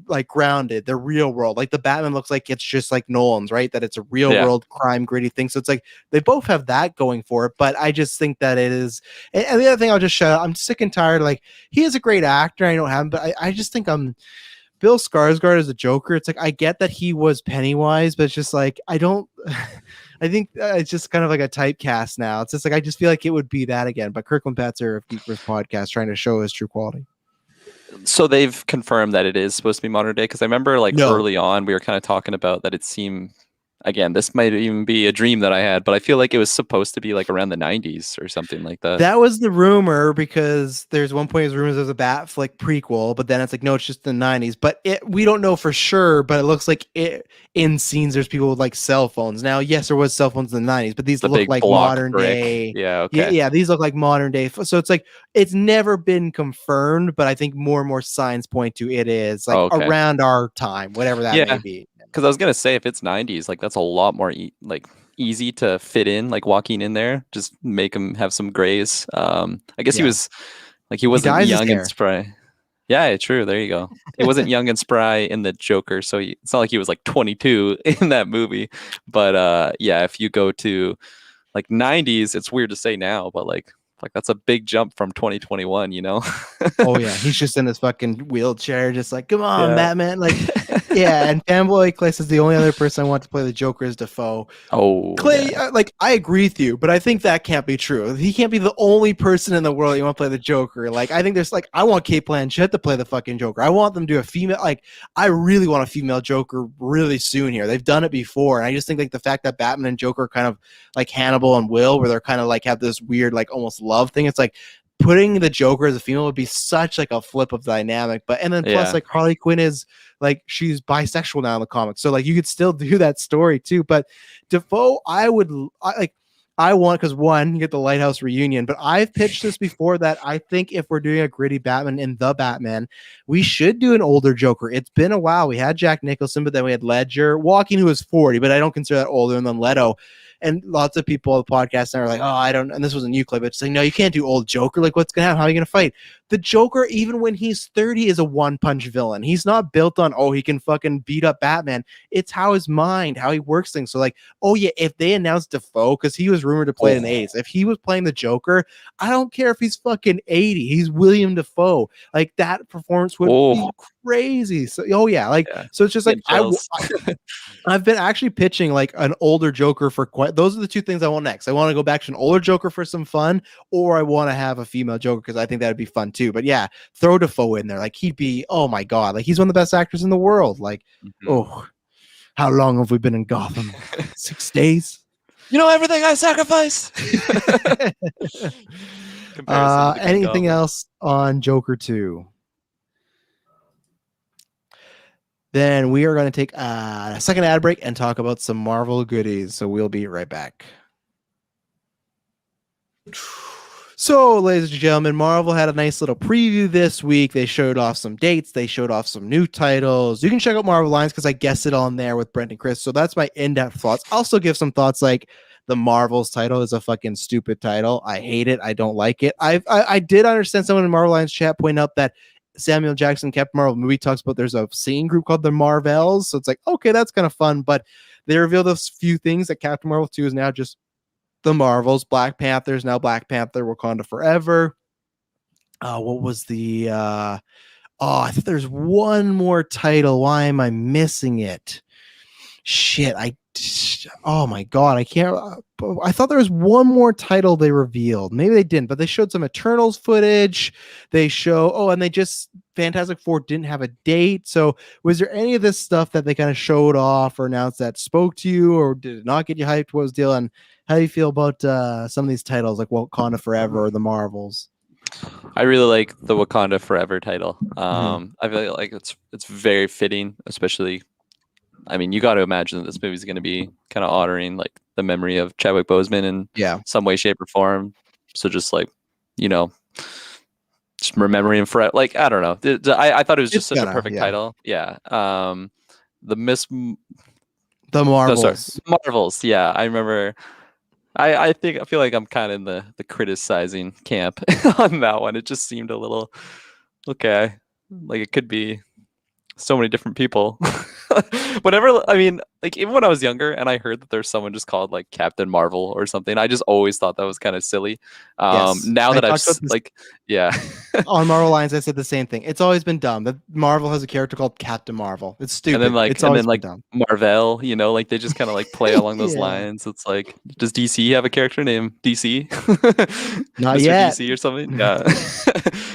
like grounded, the real world. Like the Batman looks like it's just like Nolan's, right? That it's a real world crime gritty thing. So it's like they both have that going for it. But I just think that it is. And the other thing I'll just shout out, I'm sick and tired. Like he is a great actor. I don't have him, but I just think Bill Skarsgård as a Joker. It's like I get that he was Pennywise, but it's just like I don't. I think it's just kind of like a typecast now. It's just like I just feel like it would be that again. But Kirklin Petzer of GeekVerse podcast trying to show his true quality. So they've confirmed that it is supposed to be modern day, because I remember like early on we were kind of talking about that it seemed, again, this might even be a dream that I had, but I feel like it was supposed to be like around the 90s or something like that. That was the rumor, because there's one point there's rumors there's a Batfleck prequel, but then it's like, no, it's just the 90s. But we don't know for sure, but it looks like in scenes there's people with like cell phones. Now, yes, there was cell phones in the 90s, but these look like modern day. Yeah, okay. Yeah, these look like modern day. So it's like it's never been confirmed, but I think more and more signs point to it is like around our time, whatever that may be. Because I was gonna say, if it's 90s, like that's a lot more like easy to fit in, like walking in there, just make him have some grays. I guess he wasn't young and spry. Yeah, true. There you go. He wasn't young and spry in the Joker, so it's not like he was like 22 in that movie. But yeah, if you go to like 90s, it's weird to say now, but like that's a big jump from 2021, you know? Oh yeah, he's just in his fucking wheelchair, just like, come on, Batman. Like, yeah, and Fanboy Clay says the only other person I want to play the Joker is Defoe. Oh, Clay, like, I agree with you, but I think that can't be true. He can't be the only person in the world you want to play the Joker. Like, I think there's like, I want Kate Blanchett to play the fucking Joker. I want them to do a female, like, I really want a female Joker really soon here. They've done it before, and I just think like the fact that Batman and Joker are kind of like Hannibal and Will, where they're kind of like have this weird like almost love thing. It's like putting the Joker as a female would be such like a flip of dynamic. But and then plus like Harley Quinn is like she's bisexual now in the comics, so like you could still do that story too. But Defoe, I want, because one, you get the Lighthouse reunion, but I've pitched this before that I think if we're doing a gritty Batman in The Batman, we should do an older Joker. It's been a while. We had Jack Nicholson, but then we had Ledger, Walking, who was 40, but I don't consider that older, and then Leto. And lots of people on the podcast are like, oh, I don't, and this wasn't you, Clay, but saying, no, you can't do old Joker. Like, what's going to happen? How are you going to fight? The Joker, even when he's 30, is a one-punch villain. He's not built on, he can fucking beat up Batman. It's how his mind, how he works things. So, like, if they announced Defoe, because he was rumored to play in the 80s, if he was playing the Joker, I don't care if he's fucking 80. He's William Defoe. Like, that performance would be crazy. So, so it's just like, I've been actually pitching, like, an older Joker for those are the two things I want next. I want to go back to an older Joker for some fun, or I want to have a female Joker because I think that would be fun too. But yeah, throw Defoe in there. Like he'd be, oh my God, like he's one of the best actors in the world. Like, how long have we been in Gotham? 6 days. You know everything I sacrifice. Anything else on Joker 2? Then we are going to take a second ad break and talk about some Marvel goodies. So we'll be right back. So, ladies and gentlemen, Marvel had a nice little preview this week. They showed off some dates. They showed off some new titles. You can check out Marvel Lines because I guessed it on there with Brent and Chris. So that's my in-depth thoughts. I'll also give some thoughts like the Marvels title is a fucking stupid title. I hate it. I don't like it. I did understand someone in Marvel Lines chat point out that Samuel Jackson kept Marvel movie talks about there's a singing group called the Marvels. So it's like, okay, that's kind of fun. But they revealed a few things that Captain Marvel 2 is now just the Marvels. Black Panther is now Black Panther Wakanda Forever. What was the I think there's one more title. Why am I missing it? Shit, I oh my god, I can't. I thought there was one more title they revealed. Maybe they didn't, but they showed some Eternals footage. They show and they just Fantastic Four didn't have a date. So was there any of this stuff that they kind of showed off or announced that spoke to you, or did it not get you hyped? What was the deal? And how do you feel about some of these titles like Wakanda Forever or the Marvels? I really like the Wakanda Forever title. I feel like it's very fitting, especially. I mean, you got to imagine that this movie is going to be kind of honoring like the memory of Chadwick Boseman in some way, shape, or form. So just like, just remembering him forever. Like, I don't know. I thought it was just such a perfect title. Yeah. The Marvels. Marvels. Yeah, I remember. I feel like I'm kind of in the criticizing camp on that one. It just seemed a little okay. Like it could be so many different people. Whenever, I mean, like even when I was younger and I heard that there's someone just called like Captain Marvel or something, I just always thought that was kind of silly. Now that I've like, on Marvel Lines, I said the same thing. It's always been dumb that Marvel has a character called Captain Marvel. It's stupid. And then like, it's always been dumb. Marvel, like they just kind of like play along those lines. It's like, does DC have a character named DC? Not Mr. yet. DC or something. Yeah.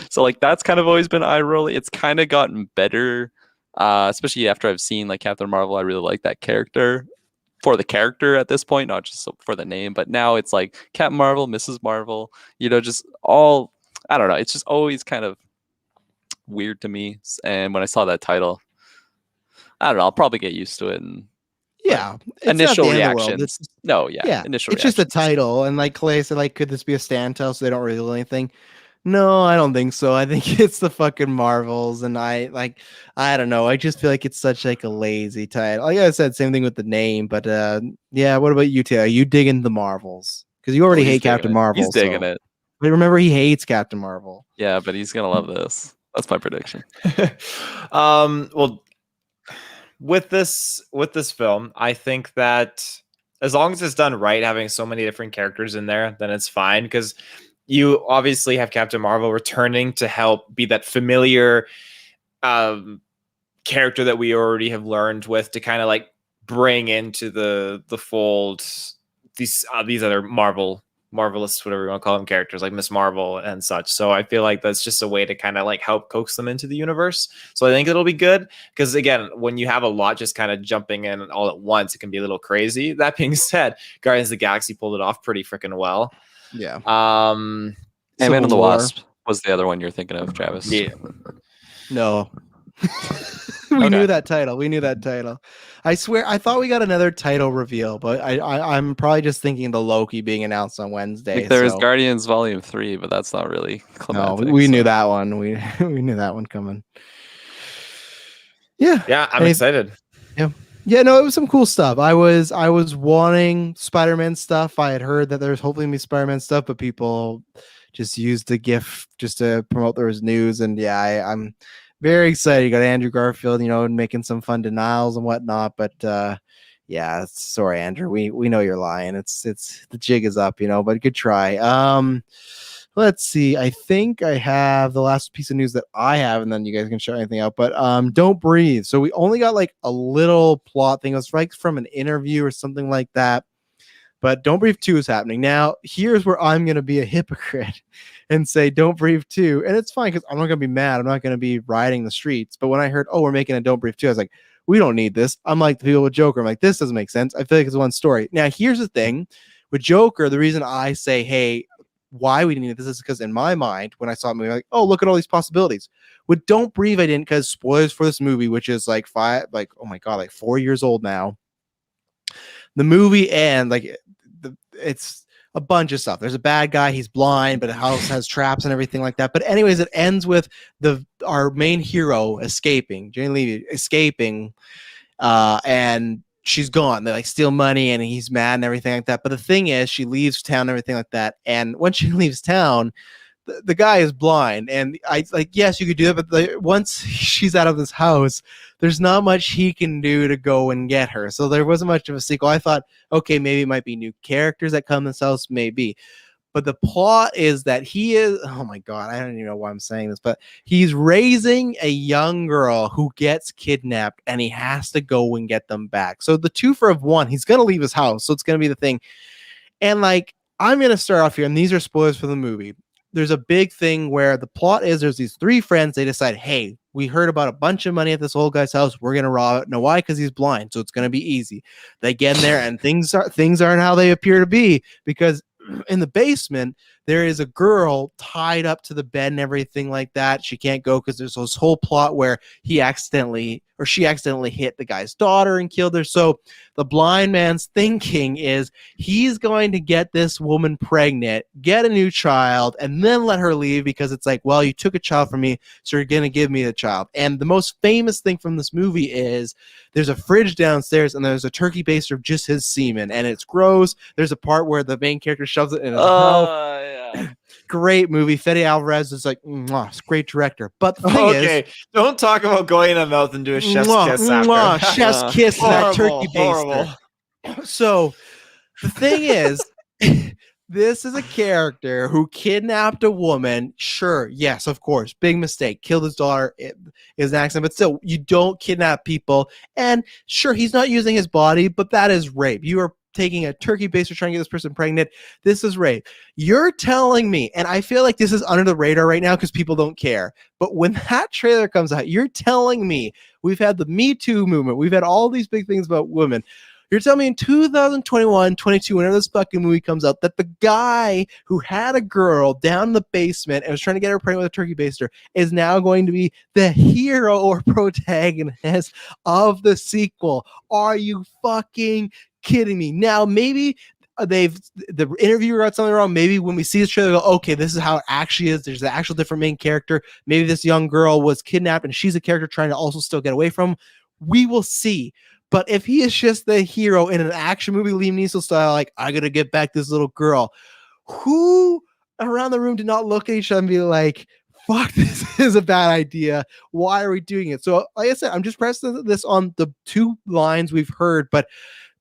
So like that's kind of always been eye rolling. It's kind of gotten better. Especially after I've seen like Captain Marvel, I really like that character for the character at this point, not just for the name. But now it's like Captain Marvel, Mrs. Marvel, just all, I don't know. It's just always kind of weird to me. And when I saw that title, I don't know, I'll probably get used to it. And initial reactions. Initial. It's just a title. And like Clay said, like, could this be a standout so they don't reveal anything? No, I don't think so. I think it's the fucking Marvels, and I don't know. I just feel like it's such like a lazy title. Like I said, same thing with the name, but what about you, Taylor? Are you digging the Marvels? Because you already hate Captain Marvel. He's digging it. But remember, he hates Captain Marvel. Yeah, but he's gonna love this. That's my prediction. Well, with this film, I think that as long as it's done right, having so many different characters in there, then it's fine. Because you obviously have Captain Marvel returning to help be that familiar character that we already have learned with, to kind of like bring into the fold these other Marvelous, whatever you want to call them, characters like Miss Marvel and such. So I feel like that's just a way to kind of like help coax them into the universe. So I think it'll be good, because again, when you have a lot just kind of jumping in all at once, it can be a little crazy. That being said, Guardians of the Galaxy pulled it off pretty freaking well. Yeah. Ant-Man and the Wasp was the other one you're thinking of, Travis. Yeah. No. We knew that title. I swear, I thought we got another title reveal, but I'm probably just thinking the Loki being announced on Wednesday. There was Guardians Volume 3, but that's not really climactic. No, we knew that one. We knew that one coming. Yeah, I'm excited. Yeah, no, it was some cool stuff. I was wanting Spider-Man stuff. I had heard that there's hopefully gonna be Spider-Man stuff, but people just used the GIF just to promote there was news. And I'm very excited. You got Andrew Garfield, making some fun denials and whatnot. But sorry, Andrew. We know you're lying. It's the jig is up, but good try. Let's see. I think I have the last piece of news that I have, and then you guys can shout anything out. But Don't Breathe. So we only got like a little plot thing. It was like from an interview or something like that. But Don't Breathe 2 is happening. Now, here's where I'm going to be a hypocrite and say Don't Breathe 2. And it's fine because I'm not going to be mad. I'm not going to be riding the streets. But when I heard, we're making a Don't Breathe 2, I was like, we don't need this. I'm like the people with Joker. I'm like, this doesn't make sense. I feel like it's one story. Now, here's the thing. With Joker, the reason I say, hey, why we didn't need this is because in my mind, when I saw the movie, I'm like, look at all these possibilities. With Don't Breathe, I didn't, because spoilers for this movie, which is like 4 years old now. The movie and it's a bunch of stuff. There's a bad guy, he's blind, but the house has traps and everything like that. But anyways, it ends with our main hero escaping, Jane Levy escaping, and she's gone. They steal money and he's mad and everything like that. But the thing is, she leaves town and everything like that. And when she leaves town, the guy is blind. And yes, you could do that. But once she's out of this house, there's not much he can do to go and get her. So there wasn't much of a sequel. I thought, okay, maybe it might be new characters that come in this house, maybe. But the plot is that he is, oh my God, I don't even know why I'm saying this, but he's raising a young girl who gets kidnapped and he has to go and get them back. So the 2-for-1, he's going to leave his house. So it's going to be the thing. And like, I'm going to start off here, and these are spoilers for the movie. There's a big thing where the plot is there's these 3 friends. They decide, hey, we heard about a bunch of money at this old guy's house. We're going to rob it. Know why? Because he's blind. So it's going to be easy. They get in there and things aren't how they appear to be, because in the basement, there is a girl tied up to the bed and everything like that. She can't go because there's this whole plot where she accidentally hit the guy's daughter and killed her. So the blind man's thinking is he's going to get this woman pregnant, get a new child, and then let her leave, because it's like, well, you took a child from me, so you're going to give me the child. And the most famous thing from this movie is there's a fridge downstairs and there's a turkey baster of just his semen, and it's gross. There's a part where the main character shoves it in his mouth. Yeah. Great movie. Fede Alvarez is like, great director. But the thing is, don't talk about going in the mouth and do a chef's kiss after. Chef's kiss and that turkey baster. So the thing is, this is a character who kidnapped a woman. Sure, yes, of course, big mistake. Killed his daughter. It is an accident, but still, you don't kidnap people. And sure, he's not using his body, but that is rape. You are taking a turkey baster trying to get this person pregnant. This is rape. You're telling me, and I feel like this is under the radar right now because people don't care, but when that trailer comes out, you're telling me we've had the Me Too movement, we've had all these big things about women. You're telling me in 2021, 22, whenever this fucking movie comes out, that the guy who had a girl down in the basement and was trying to get her pregnant with a turkey baster is now going to be the hero or protagonist of the sequel? Are you fucking kidding me? Now, maybe the interviewer got something wrong. Maybe when we see this trailer, go, okay, this is how it actually is. There's an actual different main character. Maybe this young girl was kidnapped and she's a character trying to also still get away from him. We will see. But if he is just the hero in an action movie, Liam Neeson style, like, I gotta get back this little girl, who around the room did not look at each other and be like, fuck, this is a bad idea. Why are we doing it? So, like I said, I'm just pressing this on the 2 lines we've heard,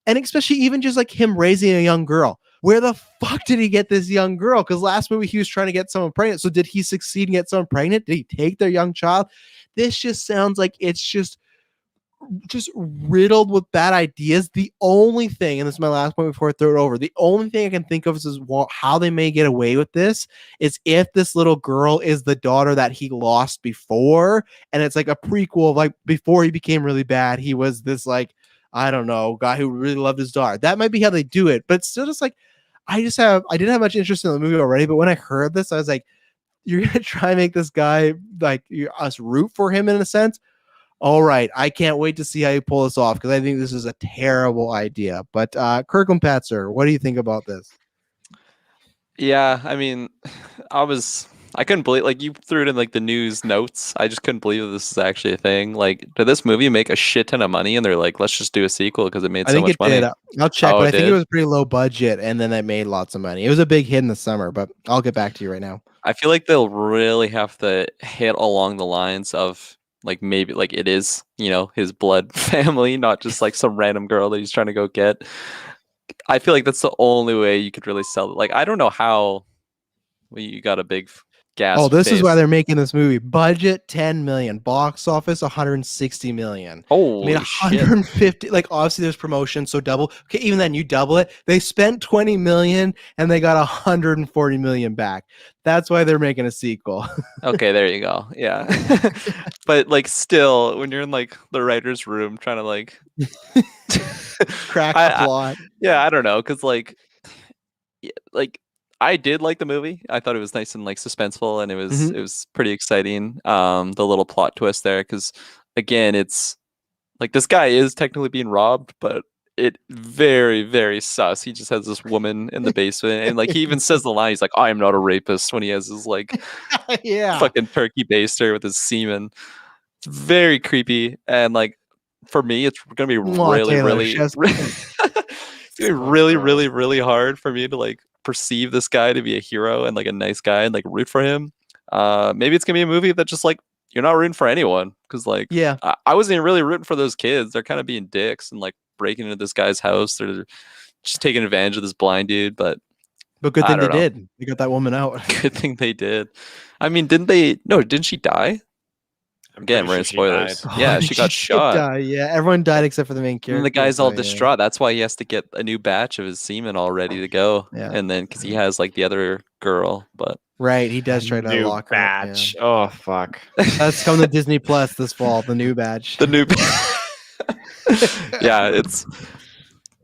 and especially even just like him raising a young girl. Where the fuck did he get this young girl? Because last movie he was trying to get someone pregnant. So did he succeed and get someone pregnant? Did he take their young child? This just sounds like it's just riddled with bad ideas. The only thing, and this is my last point before I throw it over, the only thing I can think of is how they may get away with this is if this little girl is the daughter that he lost before, and it's like a prequel of like before he became really bad, he was this like, I don't know, guy who really loved his daughter. That might be how they do it, but it's still just like, I didn't have much interest in the movie already, but when I heard this, I was like, you're gonna try and make this guy like us root for him in a sense. All right, I can't wait to see how you pull this off, because I think this is a terrible idea. But Kirklin Patzer, what do you think about this? Yeah, I mean, I couldn't believe, like, you threw it in like the news notes. I just couldn't believe that this is actually a thing. Like, did this movie make a shit ton of money and they're like, let's just do a sequel because it made so much money? Did. I'll check, but I think it was pretty low budget and then it made lots of money. It was a big hit in the summer, but I'll get back to you right now. I feel like they'll really have to hit along the lines of like, maybe like it is, his blood family, not just like some random girl that he's trying to go get. I feel like that's the only way you could really sell it. Like, I don't know how you got a big gas. Oh, this is why they're making this movie. Budget $10 million, box office $160 million. Oh, I mean, 150. Shit. Like, obviously there's promotion, so double. Okay, even then you double it. They spent $20 million and they got $140 million back. That's why they're making a sequel. Okay, there you go. Yeah, but like, still, when you're in like the writer's room trying to like crack the plot. Yeah, I don't know, because like I did like the movie. I thought it was nice and like suspenseful, and it was pretty exciting. The little plot twist there, because again, it's like this guy is technically being robbed, but it very, very sus. He just has this woman in the basement, and like he even says the line, he's like, "I am not a rapist," when he has his like fucking turkey baster with his semen. It's very creepy, and like for me, it's gonna be really hard for me to like perceive this guy to be a hero and like a nice guy and like root for him. Maybe it's gonna be a movie that just like you're not rooting for anyone, because like I wasn't even really rooting for those kids. They're kind of being dicks and like breaking into this guy's house. They're just taking advantage of this blind dude. But But good I thing they don't know. did. They got that woman out. Good thing they did. I mean, didn't they? No, didn't she die? Again, we're in spoilers. Yeah, she got did shot. die. Yeah, everyone died except for the main character. And the guy's all so, yeah. distraught. That's why he has to get a new batch of his semen all ready to go. Yeah. And then because he has like the other girl, but Right, he does try to New lock her up. batch. Oh fuck. That's coming to Disney Plus this fall. The new batch. the new. Yeah,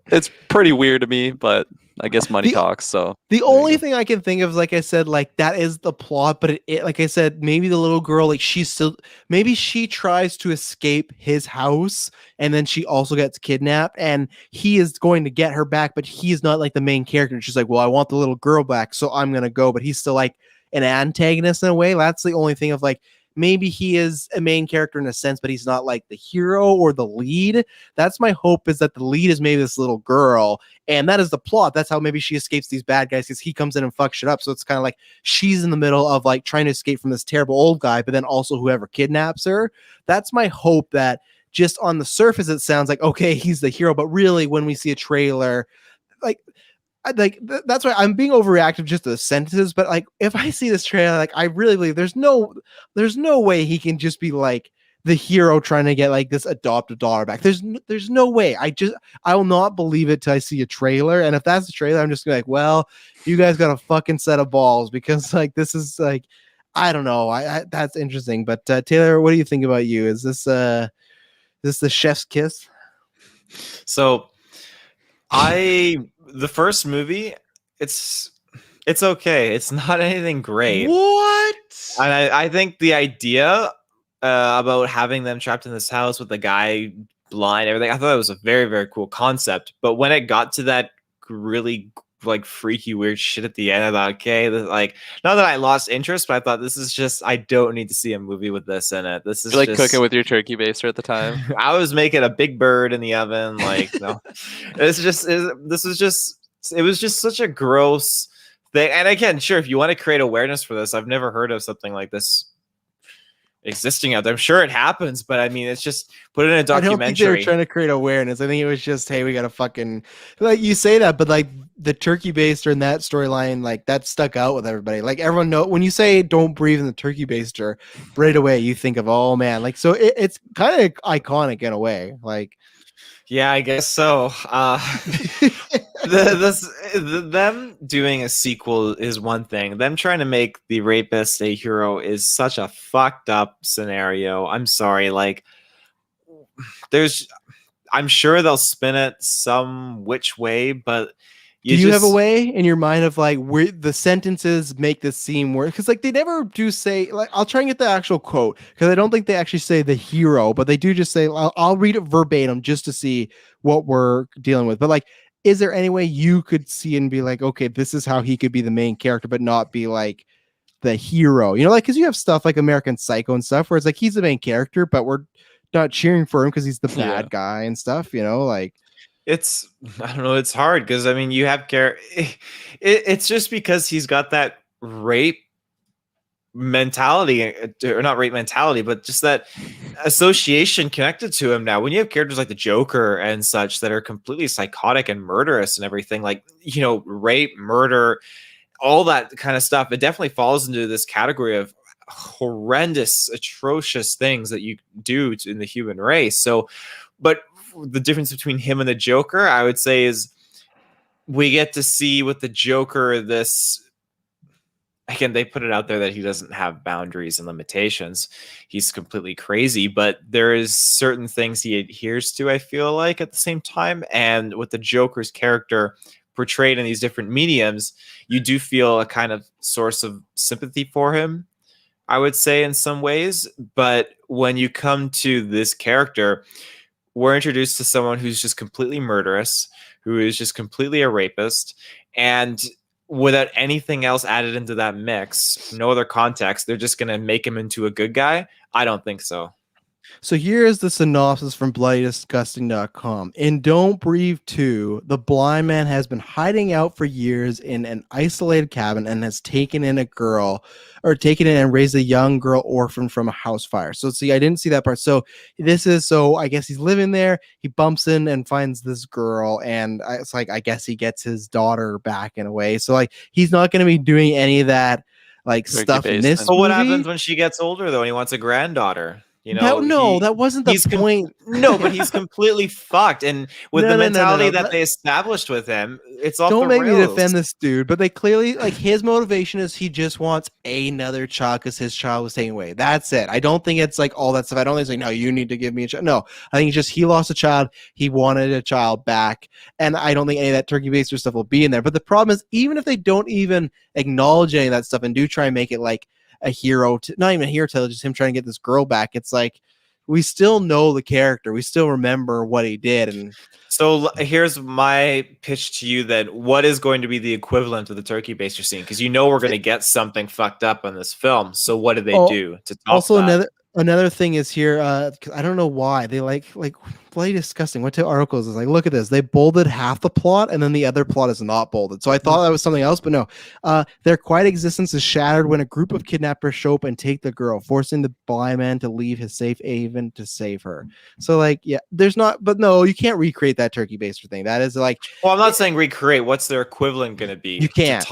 it's pretty weird to me, but I guess money talks. So The only thing I can think of, like I said, like that is the plot, but it like I said, maybe the little girl, like she's still, maybe she tries to escape his house and then she also gets kidnapped and he is going to get her back, but he's not like the main character. She's like, well, I want the little girl back, so I'm going to go, but he's still like an antagonist in a way. That's the only thing of like, maybe he is a main character in a sense, but he's not like the hero or the lead. That's my hope, is that the lead is maybe this little girl, and that is the plot. That's how maybe she escapes these bad guys, because he comes in and fucks shit up. So it's kind of like she's in the middle of like trying to escape from this terrible old guy, but then also whoever kidnaps her. That's my hope. That just on the surface, it sounds like, okay, he's the hero, but really when we see a trailer, that's why I'm being overreactive just to the sentences. But like, if I see this trailer, like I really believe there's no way he can just be like the hero trying to get like this adopted daughter back. There's no way. I will not believe it till I see a trailer. And if that's the trailer, I'm just gonna be like, well, you guys got a fucking set of balls, because like this is like, I don't know. I that's interesting. But Taylor, what do you think about you? Is this the chef's kiss? So the first movie, it's okay. It's not anything great. What? And I think the idea about having them trapped in this house with the guy blind, everything, I thought that was a very, very cool concept. But when it got to that really like freaky weird shit at the end, I thought, okay, like, not that I lost interest, but I thought, this is just, I don't need to see a movie with this in it. This is you're like just cooking with your turkey baster at the time. I was making a big bird in the oven, like, no. It was just such a gross thing. And again, sure, if you want to create awareness for this, I've never heard of something like this existing out there. I'm sure it happens, but I mean, it's just put it in a documentary. I don't think they were trying to create awareness. I think it was just, hey, we gotta fucking, like, you say that, but like the turkey baster and that storyline, like that stuck out with everybody. Like everyone know when you say don't breathe in the turkey baster, right away you think of, oh man, like, so it's kind of iconic in a way. Like, yeah, I guess so. Them doing a sequel is one thing. Them trying to make the rapist a hero is such a fucked up scenario. I'm sorry. Like, I'm sure they'll spin it some which way, but do you have a way in your mind of like where the sentences make this seem worse? Because like they never do say, like, I'll try and get the actual quote, because I don't think they actually say the hero, but they do just say, I'll read it verbatim just to see what we're dealing with. But like, is there any way you could see and be like, okay, this is how he could be the main character, but not be like the hero? You know, like, because you have stuff like American Psycho and stuff where it's like he's the main character, but we're not cheering for him because he's the bad guy and stuff, you know, like. I don't know, it's hard because I mean, you have it's just because he's got that rape mentality, or not rape mentality, but just that association connected to him. Now when you have characters like the Joker and such that are completely psychotic and murderous and everything, like, you know, rape, murder, all that kind of stuff, it definitely falls into this category of horrendous, atrocious things that you do in the human race. So, but the difference between him and the Joker, I would say, is we get to see with the Joker this, again, they put it out there that he doesn't have boundaries and limitations. He's completely crazy, but there is certain things he adheres to, I feel like, at the same time. And with the Joker's character portrayed in these different mediums, you do feel a kind of source of sympathy for him, I would say, in some ways. But when you come to this character, we're introduced to someone who's just completely murderous, who is just completely a rapist, and without anything else added into that mix, no other context, they're just going to make him into a good guy? I don't think so. So here is the synopsis from BloodyDisgusting.com. In Don't Breathe 2, the blind man has been hiding out for years in an isolated cabin and has taken in and raised a young girl orphan from a house fire. So see, I didn't see that part. So I guess he's living there. He bumps in and finds this girl, and it's like I guess he gets his daughter back in a way. So like he's not going to be doing any of that like Turkey stuff in this. based. But what movie. happens when she gets older, though, and he wants a granddaughter? That wasn't the point. No, but he's completely fucked. And with the mentality that they established with him, it's off the rails. Don't make me defend this dude, but they clearly, like, his motivation is he just wants another child because his child was taken away. That's it. I don't think it's like all that stuff. I don't think it's like, no, you need to give me a child. No, I think it's just he lost a child. He wanted a child back. And I don't think any of that turkey baster stuff will be in there. But the problem is, even if they don't even acknowledge any of that stuff and do try and make it like a hero, not even a hero tale, just him trying to get this girl back, it's like we still know the character, we still remember what he did. And so here's my pitch to you: that what is going to be the equivalent of the turkey baster scene? Because we're going to get something fucked up on this film. So what do they do to top also that? Another thing is here, because I don't know why they like bloody disgusting. What two articles is like? Look at this. They bolded half the plot, and then the other plot is not bolded. So I thought that was something else, but no. Their quiet existence is shattered when a group of kidnappers show up and take the girl, forcing the blind man to leave his safe haven to save her. So like, yeah, there's not, but no, you can't recreate that turkey baster thing. That is like, well, I'm not saying recreate. What's their equivalent going to be? You can't.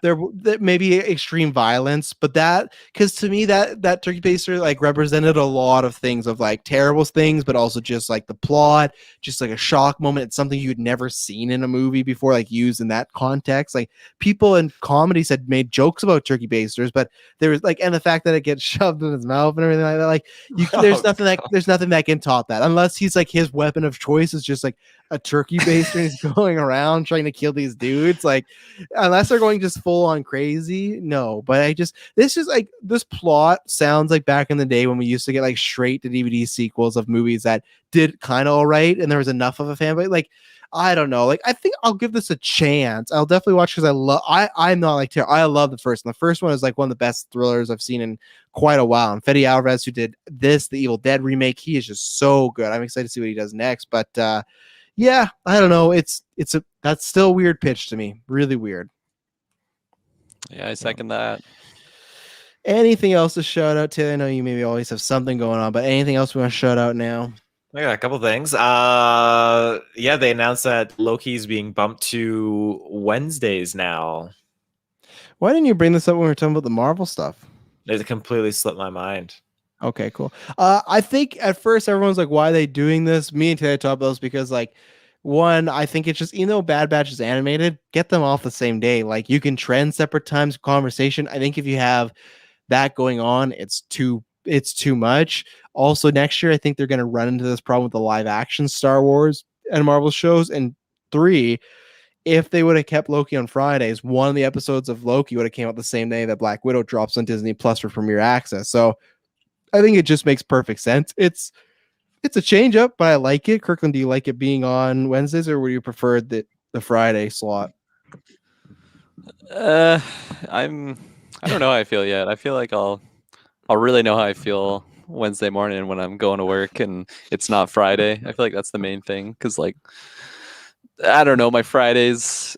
There may be extreme violence, but that, because to me that turkey baster like represented a lot of things of like terrible things, but also just like the plot, just like a shock moment. It's something you'd never seen in a movie before, like used in that context. Like people in comedies had made jokes about turkey basters, but there was like, and the fact that it gets shoved in his mouth and everything like that, like there's nothing that can top that, unless he's like his weapon of choice is just like a turkey baster and he's going around trying to kill these dudes. Like unless they're going just full on crazy, no. But this plot sounds like back in the day when we used to get like straight to DVD sequels of movies that did kind of all right and there was enough of a fan, but like I don't know, like I think I'll give this a chance. I'll definitely watch because I'm not like I love the first one. The first one is like one of the best thrillers I've seen in quite a while. And Fede Alvarez, who did the Evil Dead remake, he is just so good. I'm excited to see what he does next. But yeah, I don't know. That's still a weird pitch to me. Really weird. Yeah, I second that. Anything else to shout out to? I know you maybe always have something going on, but anything else we want to shout out now? I got a couple things. Yeah, they announced that Loki's being bumped to Wednesdays now. Why didn't you bring this up when we were talking about the Marvel stuff? It completely slipped my mind. Okay, cool. I think at first everyone's like, why are they doing this? Me and Taylor talked about this because, like, one, I think it's just, Bad Batch is animated, get them off the same day. Like, you can trend separate times of conversation. I think if you have that going on, it's too much. Also, next year, I think they're going to run into this problem with the live action Star Wars and Marvel shows. And 3, if they would have kept Loki on Fridays, one of the episodes of Loki would have came out the same day that Black Widow drops on Disney Plus for premiere access. So I think it just makes perfect sense. It's a change up, but I like it. Kirklin, do you like it being on Wednesdays, or would you prefer the Friday slot? I don't know how I feel yet. I feel like I'll really know how I feel Wednesday morning when I'm going to work and it's not Friday. I feel like that's the main thing, because like I don't know, my Fridays,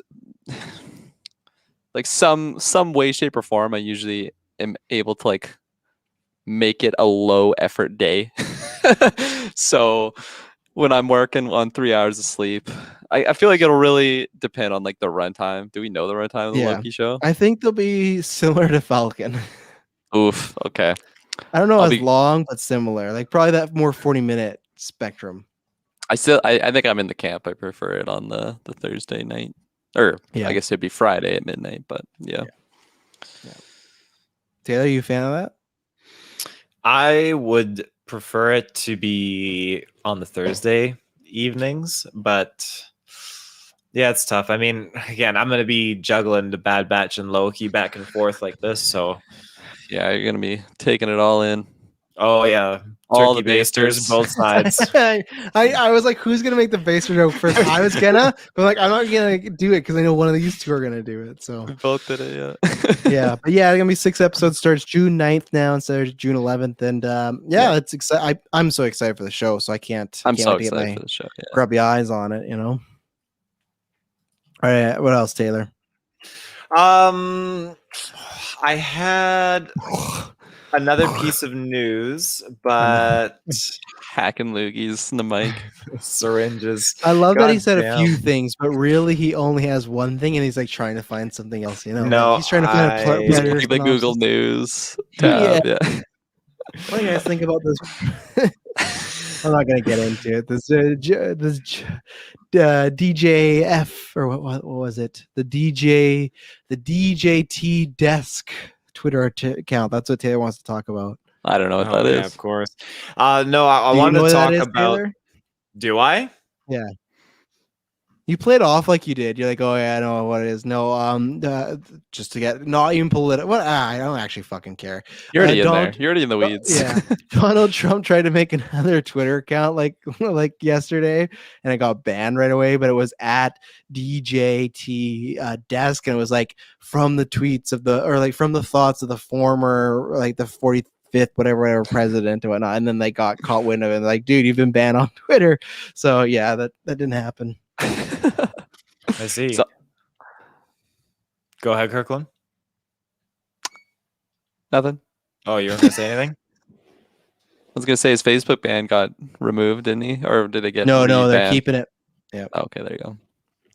like some way, shape, or form, I usually am able to like make it a low effort day. So when I'm working on 3 hours of sleep, I feel like it'll really depend on like the runtime. Do we know the runtime of the Loki show? I think they'll be similar to Falcon. Oof. Okay. I don't know long, but similar. Like probably that more 40-minute spectrum. I think I'm in the camp. I prefer it on the Thursday night, or I guess it'd be Friday at midnight. But yeah. Taylor, you a fan of that? I would prefer it to be on the Thursday evenings, but yeah, it's tough. I mean, again, I'm going to be juggling the Bad Batch and Loki back and forth like this, so yeah, you're going to be taking it all in. Oh yeah, All turkey the basters, basters. both sides. I was like, who's gonna make the baster joke first? I was gonna, but like, I'm not gonna do it because I know one of these two are gonna do it. So We both did it, yeah. yeah, but yeah, it's gonna be 6 episodes. Starts June 9th now instead of June 11th, and yeah, it's exciting. I'm so excited for the show, so I can't. I'm can't so wait to get excited my for the show. Yeah. grubby eyes on it. You know. All right, what else, Taylor? I had another piece of news, but Hacking loogies in the mic. syringes. I love that he God said a damn. few things, but really he only has one thing, and he's like trying to find something else. You know, No, like, he's trying to find a He's better like the Google synopsis. News tab. Yeah. What do you guys think about this? I'm not gonna get into it. This DJF or what was it? The DJT desk Twitter account. That's what Taylor wants to talk about. I don't know what that yeah, is. of course. No, I Do you wanted know to what talk that is, about. Taylor? Do I? Yeah. You played off like you did. You're like, oh yeah, I know what it is. No, just to get not even political. What? I don't actually fucking care. You're already in Donald- there. You're already in the weeds. Yeah, Donald Trump tried to make another Twitter account like yesterday, and it got banned right away. But it was at DJT desk, and it was like from the tweets of from the thoughts of the former the 45th whatever president and whatnot. And then they got caught wind of it. And like, dude, you've been banned on Twitter. So yeah, that didn't happen. I see. So- Go ahead, Kirkland. Nothing. Oh, you weren't gonna say anything? I was gonna say his Facebook ban got removed, didn't he? Or did it get No, they're re-banned? keeping it. Yeah. Okay, there you go.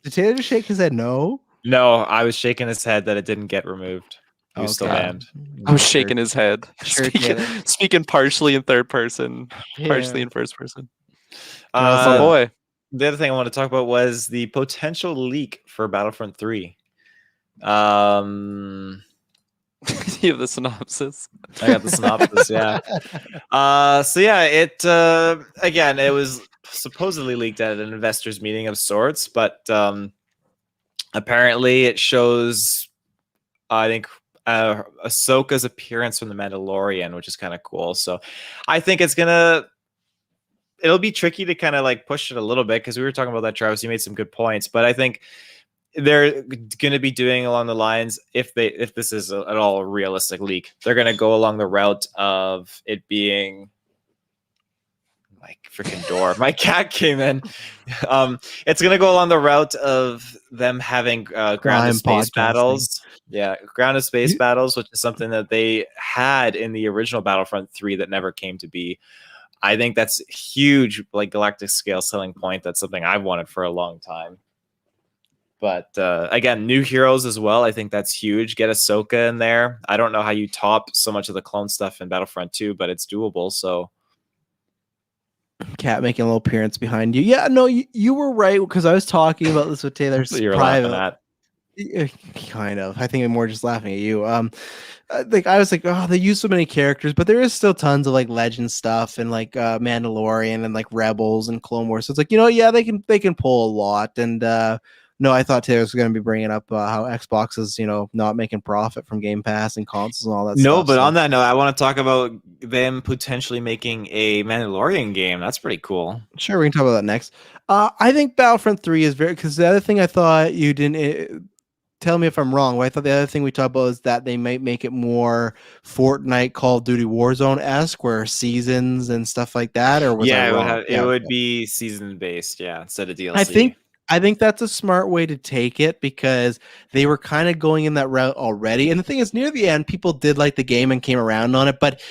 Did Taylor just shake his head? No. No, I was shaking his head that it didn't get removed. He was still Okay. banned. I was shaking his head. Sure, Speaking partially in third person, partially Yeah. in first person. Uh, Oh boy. The other thing I want to talk about was the potential leak for Battlefront 3. You have the synopsis. I got the synopsis, yeah. So yeah, it again, it was supposedly leaked at an investors meeting of sorts, but apparently it shows, I think, Ahsoka's appearance from The Mandalorian, which is kind of cool. So I think it'll be tricky to kind of like push it a little bit, because we were talking about that, Travis. You made some good points, but I think they're going to be doing along the lines, if this is at all a realistic leak, they're going to go along the route of it being my freaking door. My cat came in. It's going to go along the route of them having grounded space battles. Yeah, grounded space battles, which is something that they had in the original Battlefront 3 that never came to be. I think that's huge, like galactic scale selling point. That's something I've wanted for a long time. But again, new heroes as well. I think that's huge. Get Ahsoka in there. I don't know how you top so much of the clone stuff in Battlefront 2, but it's doable. So, Cat making a little appearance behind you. Yeah, no, you were right, because I was talking about this with Taylor's you're private. laughing at. Kind of. I think I'm more just laughing at you. Like I was like, oh, they use so many characters, but there is still tons of like legend stuff and like Mandalorian and like Rebels and Clone Wars. So it's like, yeah, they can pull a lot. And no, I thought Taylor was going to be bringing up how Xbox is, not making profit from Game Pass and consoles and all that. No, stuff, but on that note, I want to talk about them potentially making a Mandalorian game. That's pretty cool. Sure, we can talk about that next. I think Battlefront 3 is because the other thing I thought you didn't. Tell me if I'm wrong. I thought the other thing we talked about is that they might make it more Fortnite, Call of Duty, Warzone-esque, where seasons and stuff like that. Or was I wrong? It would be season based, instead of DLC. I think that's a smart way to take it, because they were kind of going in that route already. And the thing is, near the end, people did like the game and came around on it, but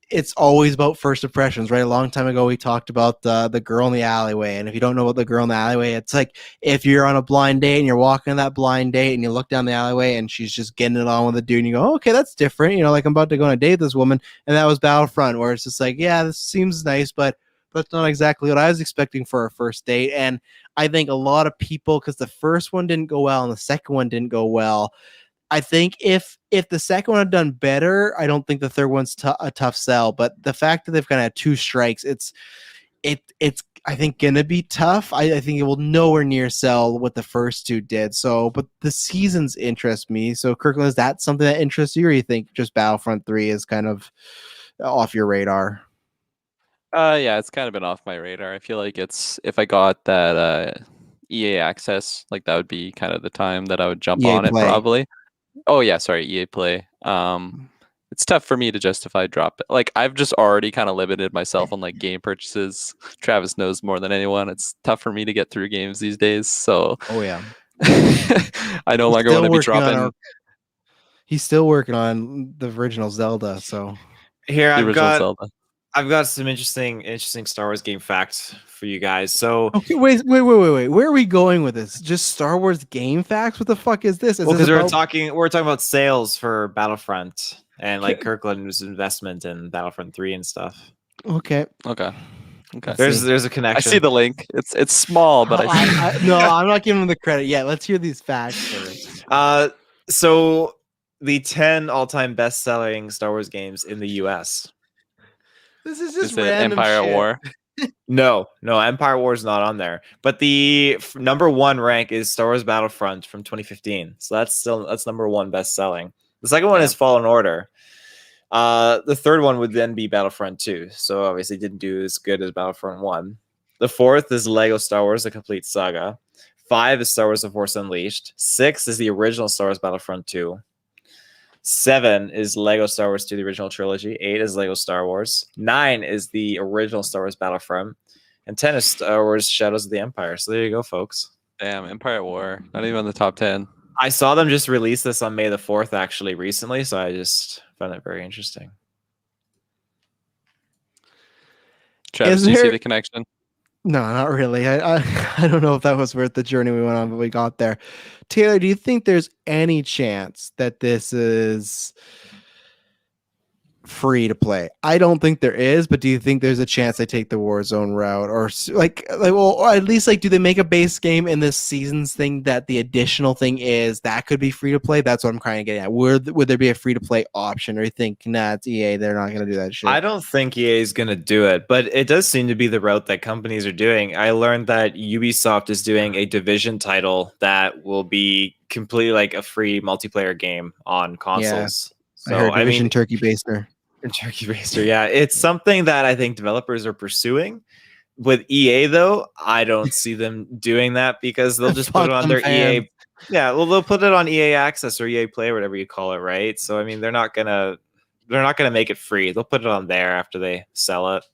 it's always about first impressions, right? A long time ago, we talked about the girl in the alleyway. And if you don't know about the girl in the alleyway, it's like if you're on a blind date and you're walking on that blind date and you look down the alleyway and she's just getting it on with a dude and you go, oh, okay, that's different. Like I'm about to go on a date with this woman. And that was Battlefront, where it's just like, yeah, this seems nice, but that's not exactly what I was expecting for a first date. And I think a lot of people, because the first one didn't go well and the second one didn't go well, I think if the second one had done better, I don't think the third one's a tough sell. But the fact that they've kind of had two strikes, it's I think gonna be tough. I think it will nowhere near sell what the first two did. So, but the seasons interest me. So, Kirkland, is that something that interests you, or you think just Battlefront 3 is kind of off your radar? Yeah, it's kind of been off my radar. I feel like if I got that EA access, like that would be kind of the time that I would jump EA on it Play. probably. Oh yeah, sorry, EA Play. It's tough for me to justify drop it. Like I've just already kind of limited myself on like game purchases. Travis knows more than anyone. It's tough for me to get through games these days. So Oh yeah. I no He's longer want still to be working on dropping He's still working on the original Zelda, so Here the I've original got Zelda. some interesting Star Wars game facts for you guys. So, okay, wait. Where are we going with this? Just Star Wars game facts? What the fuck is this? Is well, this because about we're talking about sales for Battlefront and like Kirkland's investment in Battlefront 3 and stuff. okay? Okay. Okay. Let's see. There's a I connection. see the link. It's small, but I see. No, I'm not giving him the credit yet. Let's hear these facts first. So the 10 all-time best-selling Star Wars games in the US. This is just Is it random Empire at shit. War? No, Empire War is not on there. But the number one rank is Star Wars Battlefront from 2015. So that's number one best-selling. The second one is Fallen Order. The third one would then be Battlefront 2. So obviously didn't do as good as Battlefront 1. The fourth is Lego Star Wars: The Complete Saga. 5 is Star Wars: The Force Unleashed. 6 is the original Star Wars Battlefront 2. 7 is Lego Star Wars 2, the original trilogy. 8 is Lego Star Wars. 9 is the original Star Wars Battlefront. And 10 is Star Wars Shadows of the Empire. So there you go, folks. Damn, Empire at War. Not even on the top 10. I saw them just release this on May the 4th, actually, recently. So I just found it very interesting. Travis, do you see the connection? No, not really. I don't know if that was worth the journey we went on, but we got there. Taylor, do you think there's any chance that this is free to play? I don't think there is, but do you think there's a chance they take the Warzone route, or or at least like do they make a base game in this season's thing that the additional thing is that could be free to play? That's what I'm kind of getting at. Would there be a free to play option, or you think it's EA, they're not going to do that shit? I don't think EA is going to do it, but it does seem to be the route that companies are doing. I learned that Ubisoft is doing a Division title that will be completely like a free multiplayer game on consoles. I heard Division Turkey Baster. Turkey Baster, yeah. It's something that I think developers are pursuing. With EA, though, I don't see them doing that because they'll just put it on their EA. Yeah, well, they'll put it on EA Access or EA Play, or whatever you call it, right? So, I mean, they're not gonna make it free. They'll put it on there after they sell it.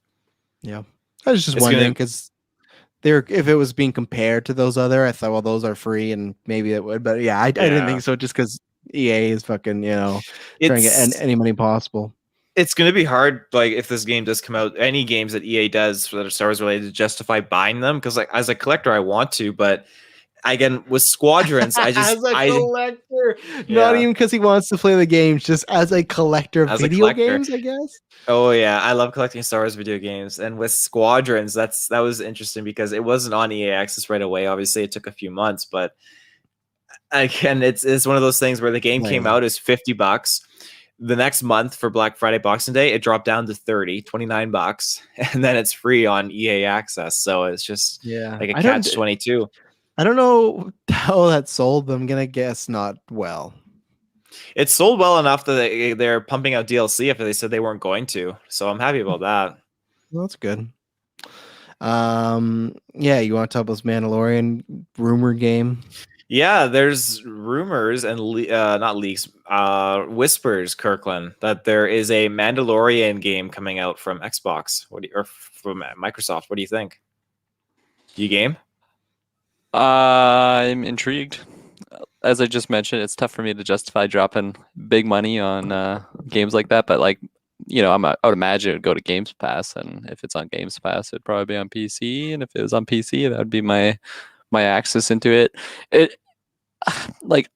Yeah, I was just wondering because if it was being compared to those other, I thought, well, those are free and maybe it would, but yeah, I didn't think so. Just because EA is fucking, trying to get any money possible. It's going to be hard, like if this game does come out, any games that EA does that are Star Wars related, to justify buying them. Because like as a collector, I want to, but again with Squadrons, I just as a collector, not even because he wants to play the games, just as a collector of video games, I guess. Oh yeah, I love collecting Star Wars video games, and with Squadrons, that was interesting because it wasn't on EA Access right away. Obviously, it took a few months, but again, it's one of those things where the game came out as $50. The next month for Black Friday, Boxing Day, it dropped down to $29, and then it's free on EA Access. So it's just like a catch-22. I don't know how that sold, but I'm gonna guess not well. It sold well enough that they're pumping out DLC after they said they weren't going to. So I'm happy about that. Well, that's good. Yeah, you want to talk about this Mandalorian rumor game? Yeah, there's rumors and not leaks, whispers, Kirklin, that there is a Mandalorian game coming out from Xbox or from Microsoft. What do you think? You game? I'm intrigued. As I just mentioned, it's tough for me to justify dropping big money on games like that. But like, I would imagine it would go to Games Pass, and if it's on Games Pass, it'd probably be on PC. And if it was on PC, that would be my access into it. Like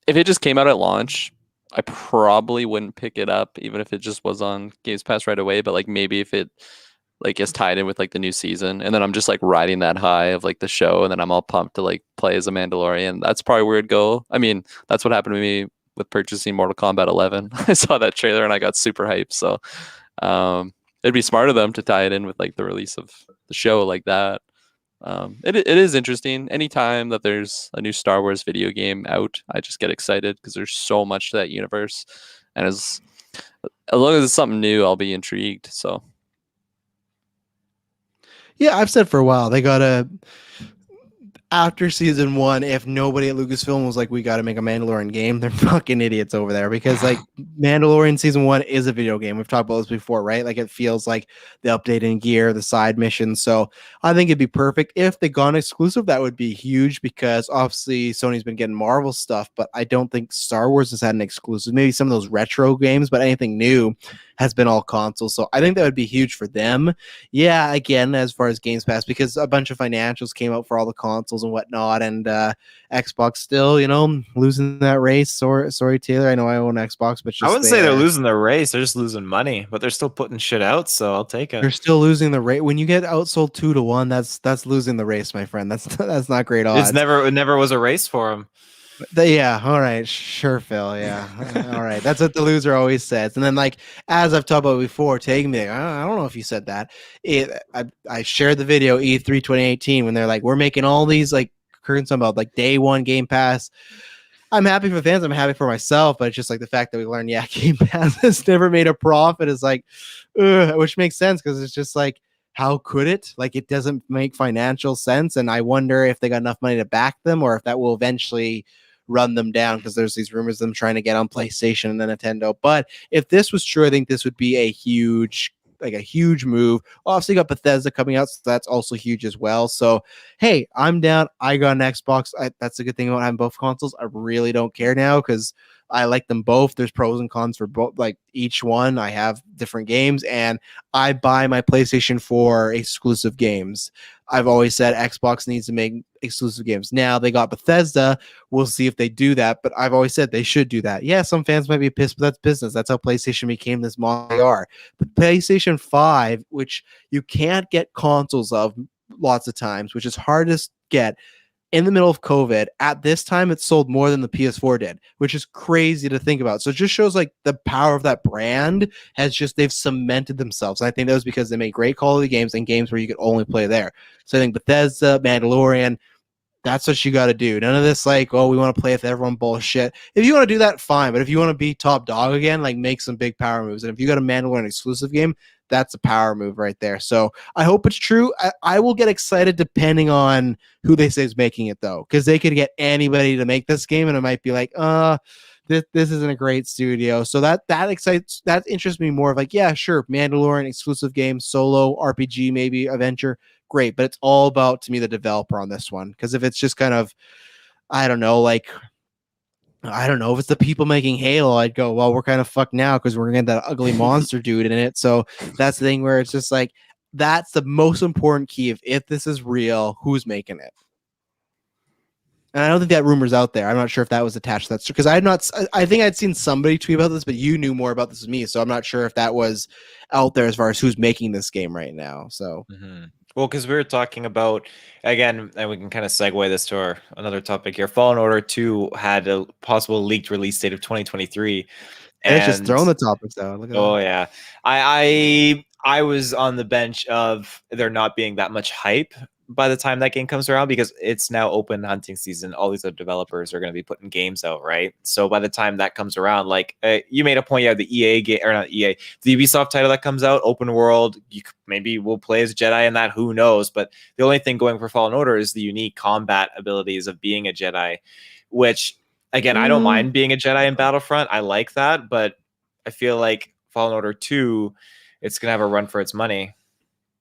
if it just came out at launch, I probably wouldn't pick it up, even if it just was on Games Pass right away. But like maybe if it like is tied in with like the new season, and then I'm just like riding that high of like the show, and then I'm all pumped to like play as a Mandalorian. That's probably where it'd go. I mean, that's what happened to me with purchasing Mortal Kombat 11. I saw that trailer and I got super hyped. So it'd be smart of them to tie it in with like the release of the show like that. It is interesting. Anytime that there's a new Star Wars video game out, I just get excited because there's so much to that universe, and as long as it's something new, I'll be intrigued. So Yeah, I've said for a while they gotta, after season 1, if nobody at Lucasfilm was like, we got to make a Mandalorian game, they're fucking idiots over there, because like Mandalorian season 1 is a video game. We've talked about this before, right? Like it feels like the updating gear, the side missions. So I think it'd be perfect if they gone exclusive. That would be huge, because obviously Sony's been getting Marvel stuff, but I don't think Star Wars has had an exclusive. Maybe some of those retro games, but anything new has been all consoles. So I think that would be huge for them. Yeah, again, as far as Games Pass, because a bunch of financials came out for all the consoles and whatnot, and Xbox still, losing that race. Sorry, Taylor. I know I own Xbox, but just I wouldn't say they're losing the race; they're just losing money. But they're still putting shit out, so I'll take it. They're still losing the race. When you get outsold 2-1, that's losing the race, my friend. That's not great odds. It never was a race for them. Yeah, all right, sure, Phil. Yeah, all right. That's what the loser always says. And then, like, as I've talked about before, taking me, I don't know if you said that. I shared the video E3 2018 when they're like, we're making all these like current about like day one Game Pass. I'm happy for fans. I'm happy for myself, but it's just like the fact that we learned, yeah, Game Pass has never made a profit is like, which makes sense, because it's just like, how could it? Like, it doesn't make financial sense. And I wonder if they got enough money to back them, or if that will eventually run them down, because there's these rumors of them trying to get on PlayStation and then Nintendo. But if this was true, I think this would be a huge move. Obviously, got Bethesda coming out, so that's also huge as well. So, hey, I'm down. I got an Xbox. That's a good thing about having both consoles. I really don't care now, because I like them both. There's pros and cons for both, like each one. I have different games, and I buy my PlayStation for exclusive games. I've always said Xbox needs to make exclusive games. Now they got Bethesda. We'll see if they do that, but I've always said they should do that. Yeah, some fans might be pissed, but that's business. That's how PlayStation became this monster they are. The PlayStation 5, which you can't get consoles of lots of times, which is hard to get, in the middle of COVID, at this time, it sold more than the PS4 did, which is crazy to think about. So it just shows like the power of that brand they've cemented themselves. And I think that was because they make great quality games, and games where you could only play there. So I think Bethesda, Mandalorian, that's what you got to do. None of this like, oh, we want to play with everyone bullshit. If you want to do that, fine. But if you want to be top dog again, like, make some big power moves. And if you got a Mandalorian exclusive game, that's a power move right there. So I hope it's true. I will get excited depending on who they say is making it, though, because they could get anybody to make this game, and it might be like, this isn't a great studio. So that interests me more of like, yeah, sure, Mandalorian exclusive game, solo RPG, maybe adventure, great. But it's all about, to me, the developer on this one. Because if it's just kind of, I don't know if it's the people making Halo, I'd go, well, we're kind of fucked now, because we're gonna get that ugly monster dude in it. So that's the thing where it's just like, that's the most important key. If this is real, who's making it? And I don't think that rumor's out there. I'm not sure if that was attached to that, because I think I'd seen somebody tweet about this, but you knew more about this than me. So I'm not sure if that was out there as far as who's making this game right now. So. Mm-hmm. Well, because we were talking about, again, and we can kind of segue this to another topic here. Fallen Order 2 had a possible leaked release date of 2023. And it's just throwing the topics out. Look at that. Yeah. I was on the bench of there not being that much hype by the time that game comes around, because it's now open hunting season. All these other developers are going to be putting games out, right? So by the time that comes around, like, you made a point, you have the EA game, or not EA, the Ubisoft title that comes out, open world. Maybe we'll play as Jedi in that, who knows? But the only thing going for Fallen Order is the unique combat abilities of being a Jedi, which, again, I don't mind being a Jedi in Battlefront. I like that, but I feel like Fallen Order 2, it's going to have a run for its money.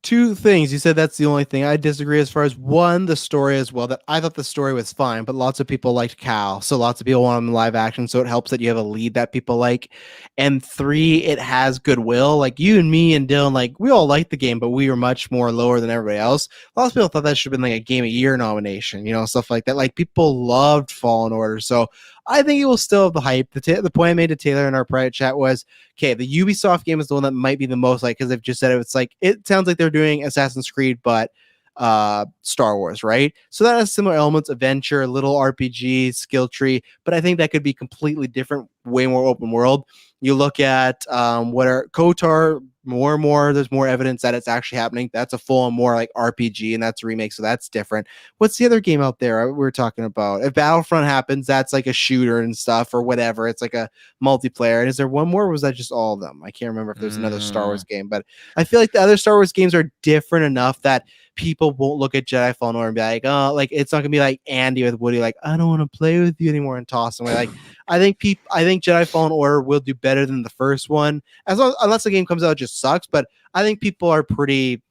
Two things. You said that's the only thing. I disagree as far as, one, the story as well. That I thought the story was fine, but lots of people liked Cal. So lots of people want him in live action. So it helps that you have a lead that people like. And 3, it has goodwill. Like, you and me and Dylan, like, we all liked the game, but we were much more lower than everybody else. Lots of people thought that should have been like a Game of Year nomination, stuff like that. Like, people loved Fallen Order. So I think it will still have the hype. The point I made to Taylor in our private chat was, okay, the Ubisoft game is the one that might be the most, like, because they've just said it's like, it sounds like they're doing Assassin's Creed, but Star Wars, right? So that has similar elements, adventure, little RPG, skill tree, but I think that could be completely different, way more open world. You look at what are KOTOR, more and more, there's more evidence that it's actually happening. That's a full more like RPG, and that's a remake, so that's different. What's the other game out there we were talking about? If Battlefront happens, that's like a shooter and stuff or whatever. It's like a multiplayer. And is there one more, or was that just all of them? I can't remember if there's another Star Wars game, but I feel like the other Star Wars games are different enough that people won't look at Jedi Fallen Order and be like, oh, like it's not gonna be like Andy with Woody, like I don't want to play with you anymore and toss them away. Like I think Jedi Fallen Order will do better than the first one, unless the game comes out, it just sucks. But I think people are pretty,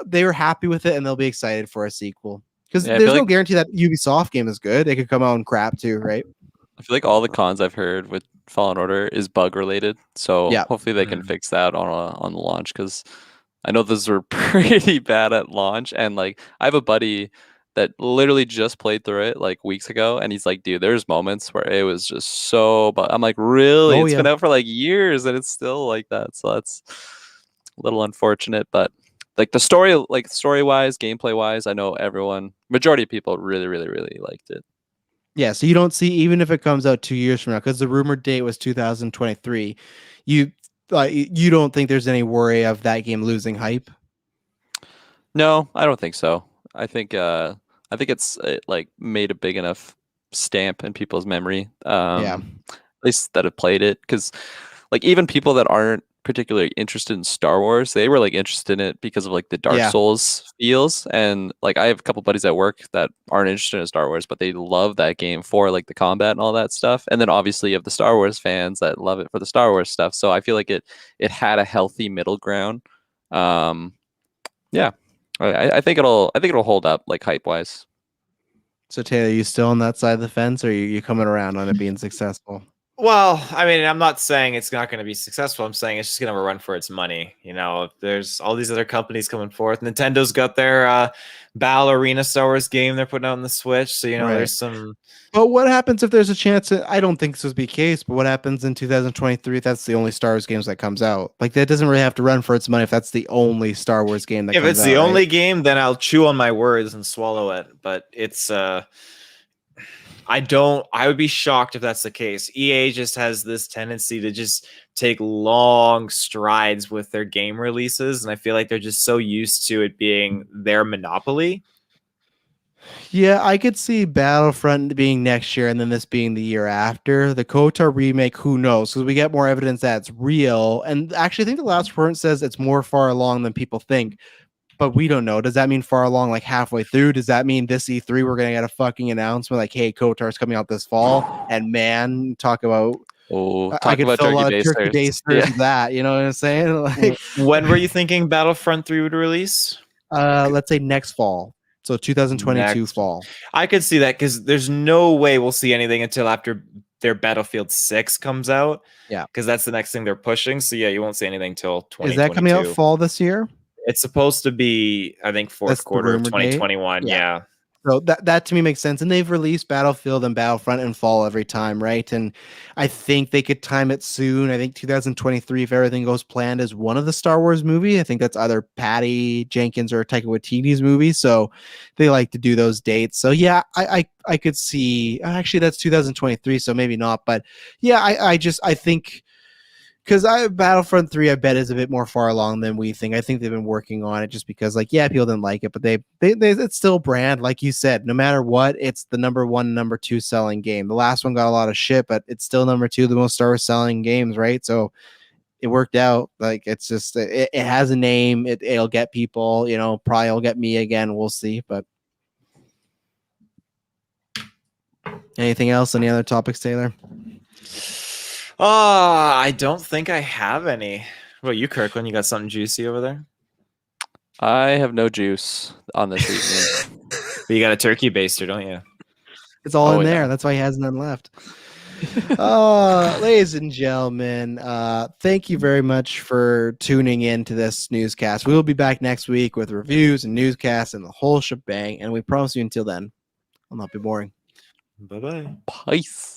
they were happy with it and they'll be excited for a sequel because there's no guarantee that Ubisoft game is good. It could come out and crap too, right? I feel like all the cons I've heard with Fallen Order is bug related, so hopefully they can fix that on the launch, because I know those were pretty bad at launch. And like I have a buddy that literally just played through it like weeks ago, and he's like, dude, there's moments where it was just so I'm like, really? It's been out for like years and it's still like that. So that's a little unfortunate, but like the story wise, gameplay wise, I know majority of people really, really, really liked it. Yeah, so you don't see, even if it comes out 2 years from now, because the rumored date was 2023, you don't think there's any worry of that game losing hype? No, I don't think so. I think it's like made a big enough stamp in people's memory. At least that have played it, because like even people that aren't particularly interested in Star Wars, they were like interested in it because of like the Dark Souls feels. And like I have a couple buddies at work that aren't interested in Star Wars, but they love that game for like the combat and all that stuff. And then obviously you have the Star Wars fans that love it for the Star Wars stuff. So I feel like it had a healthy middle ground. I think it'll hold up like hype wise. So Taylor, you still on that side of the fence, or are you coming around on it being successful? Well, I mean, I'm not saying it's not going to be successful. I'm saying it's just going to run for its money. You know, there's all these other companies coming forth. Nintendo's got their Battle Arena Star Wars game they're putting out on the Switch. So, you know, there's some... But what happens if there's a chance I don't think this would be the case, but what happens in 2023 if that's the only Star Wars games that comes out? Like, that doesn't really have to run for its money if that's the only Star Wars game that comes out. If it's the only game, then I'll chew on my words and swallow it. But it's... I would be shocked if that's the case. EA just has this tendency to just take long strides with their game releases, and I feel like they're just so used to it being their monopoly. Yeah, I could see Battlefront being next year and then this being the year after. The KOTOR remake, who knows? Because we get more evidence that it's real. And actually, I think the last report says it's more far along than people think. But we don't know. Does that mean far along, like halfway through? Does that mean this E3 we're going to get a fucking announcement like, hey, KOTOR's coming out this fall? And man, talk about... I could fill a lot of turkey basters that, you know what I'm saying? Like, when were you thinking Battlefront 3 would release? Let's say next fall. So 2022 fall. I could see that, because there's no way we'll see anything until after their Battlefield 6 comes out. Yeah. Because that's the next thing they're pushing. So yeah, you won't see anything till 2022. Is that coming out fall this year? It's supposed to be, I think, fourth quarter of 2021. Yeah. So that to me makes sense. And they've released Battlefield and Battlefront in fall every time, right? And I think they could time it soon. I think 2023, if everything goes planned, is one of the Star Wars movie. I think that's either Patty Jenkins or Taika Waititi's movie. So they like to do those dates. So yeah, I could see, actually that's 2023, so maybe not. But yeah, I think... Because Battlefront 3, I bet, is a bit more far along than we think. I think they've been working on it just because, like, yeah, people didn't like it, but they it's still brand, like you said. No matter what, it's the number 1, number 2 selling game. The last one got a lot of shit, but it's still number 2, the most Star Wars selling games, right? So it worked out. Like, it's just it has a name. It'll get people. You know, probably it'll get me again. We'll see. But anything else? Any other topics, Taylor? I don't think I have any. What about you, Kirklin? You got something juicy over there? I have no juice on this evening. But you got a turkey baster, don't you? It's all in there. Yeah. That's why he has none left. Ladies and gentlemen, thank you very much for tuning in to this newscast. We will be back next week with reviews and newscasts and the whole shebang. And we promise you until then, I'll not be boring. Bye-bye. Peace.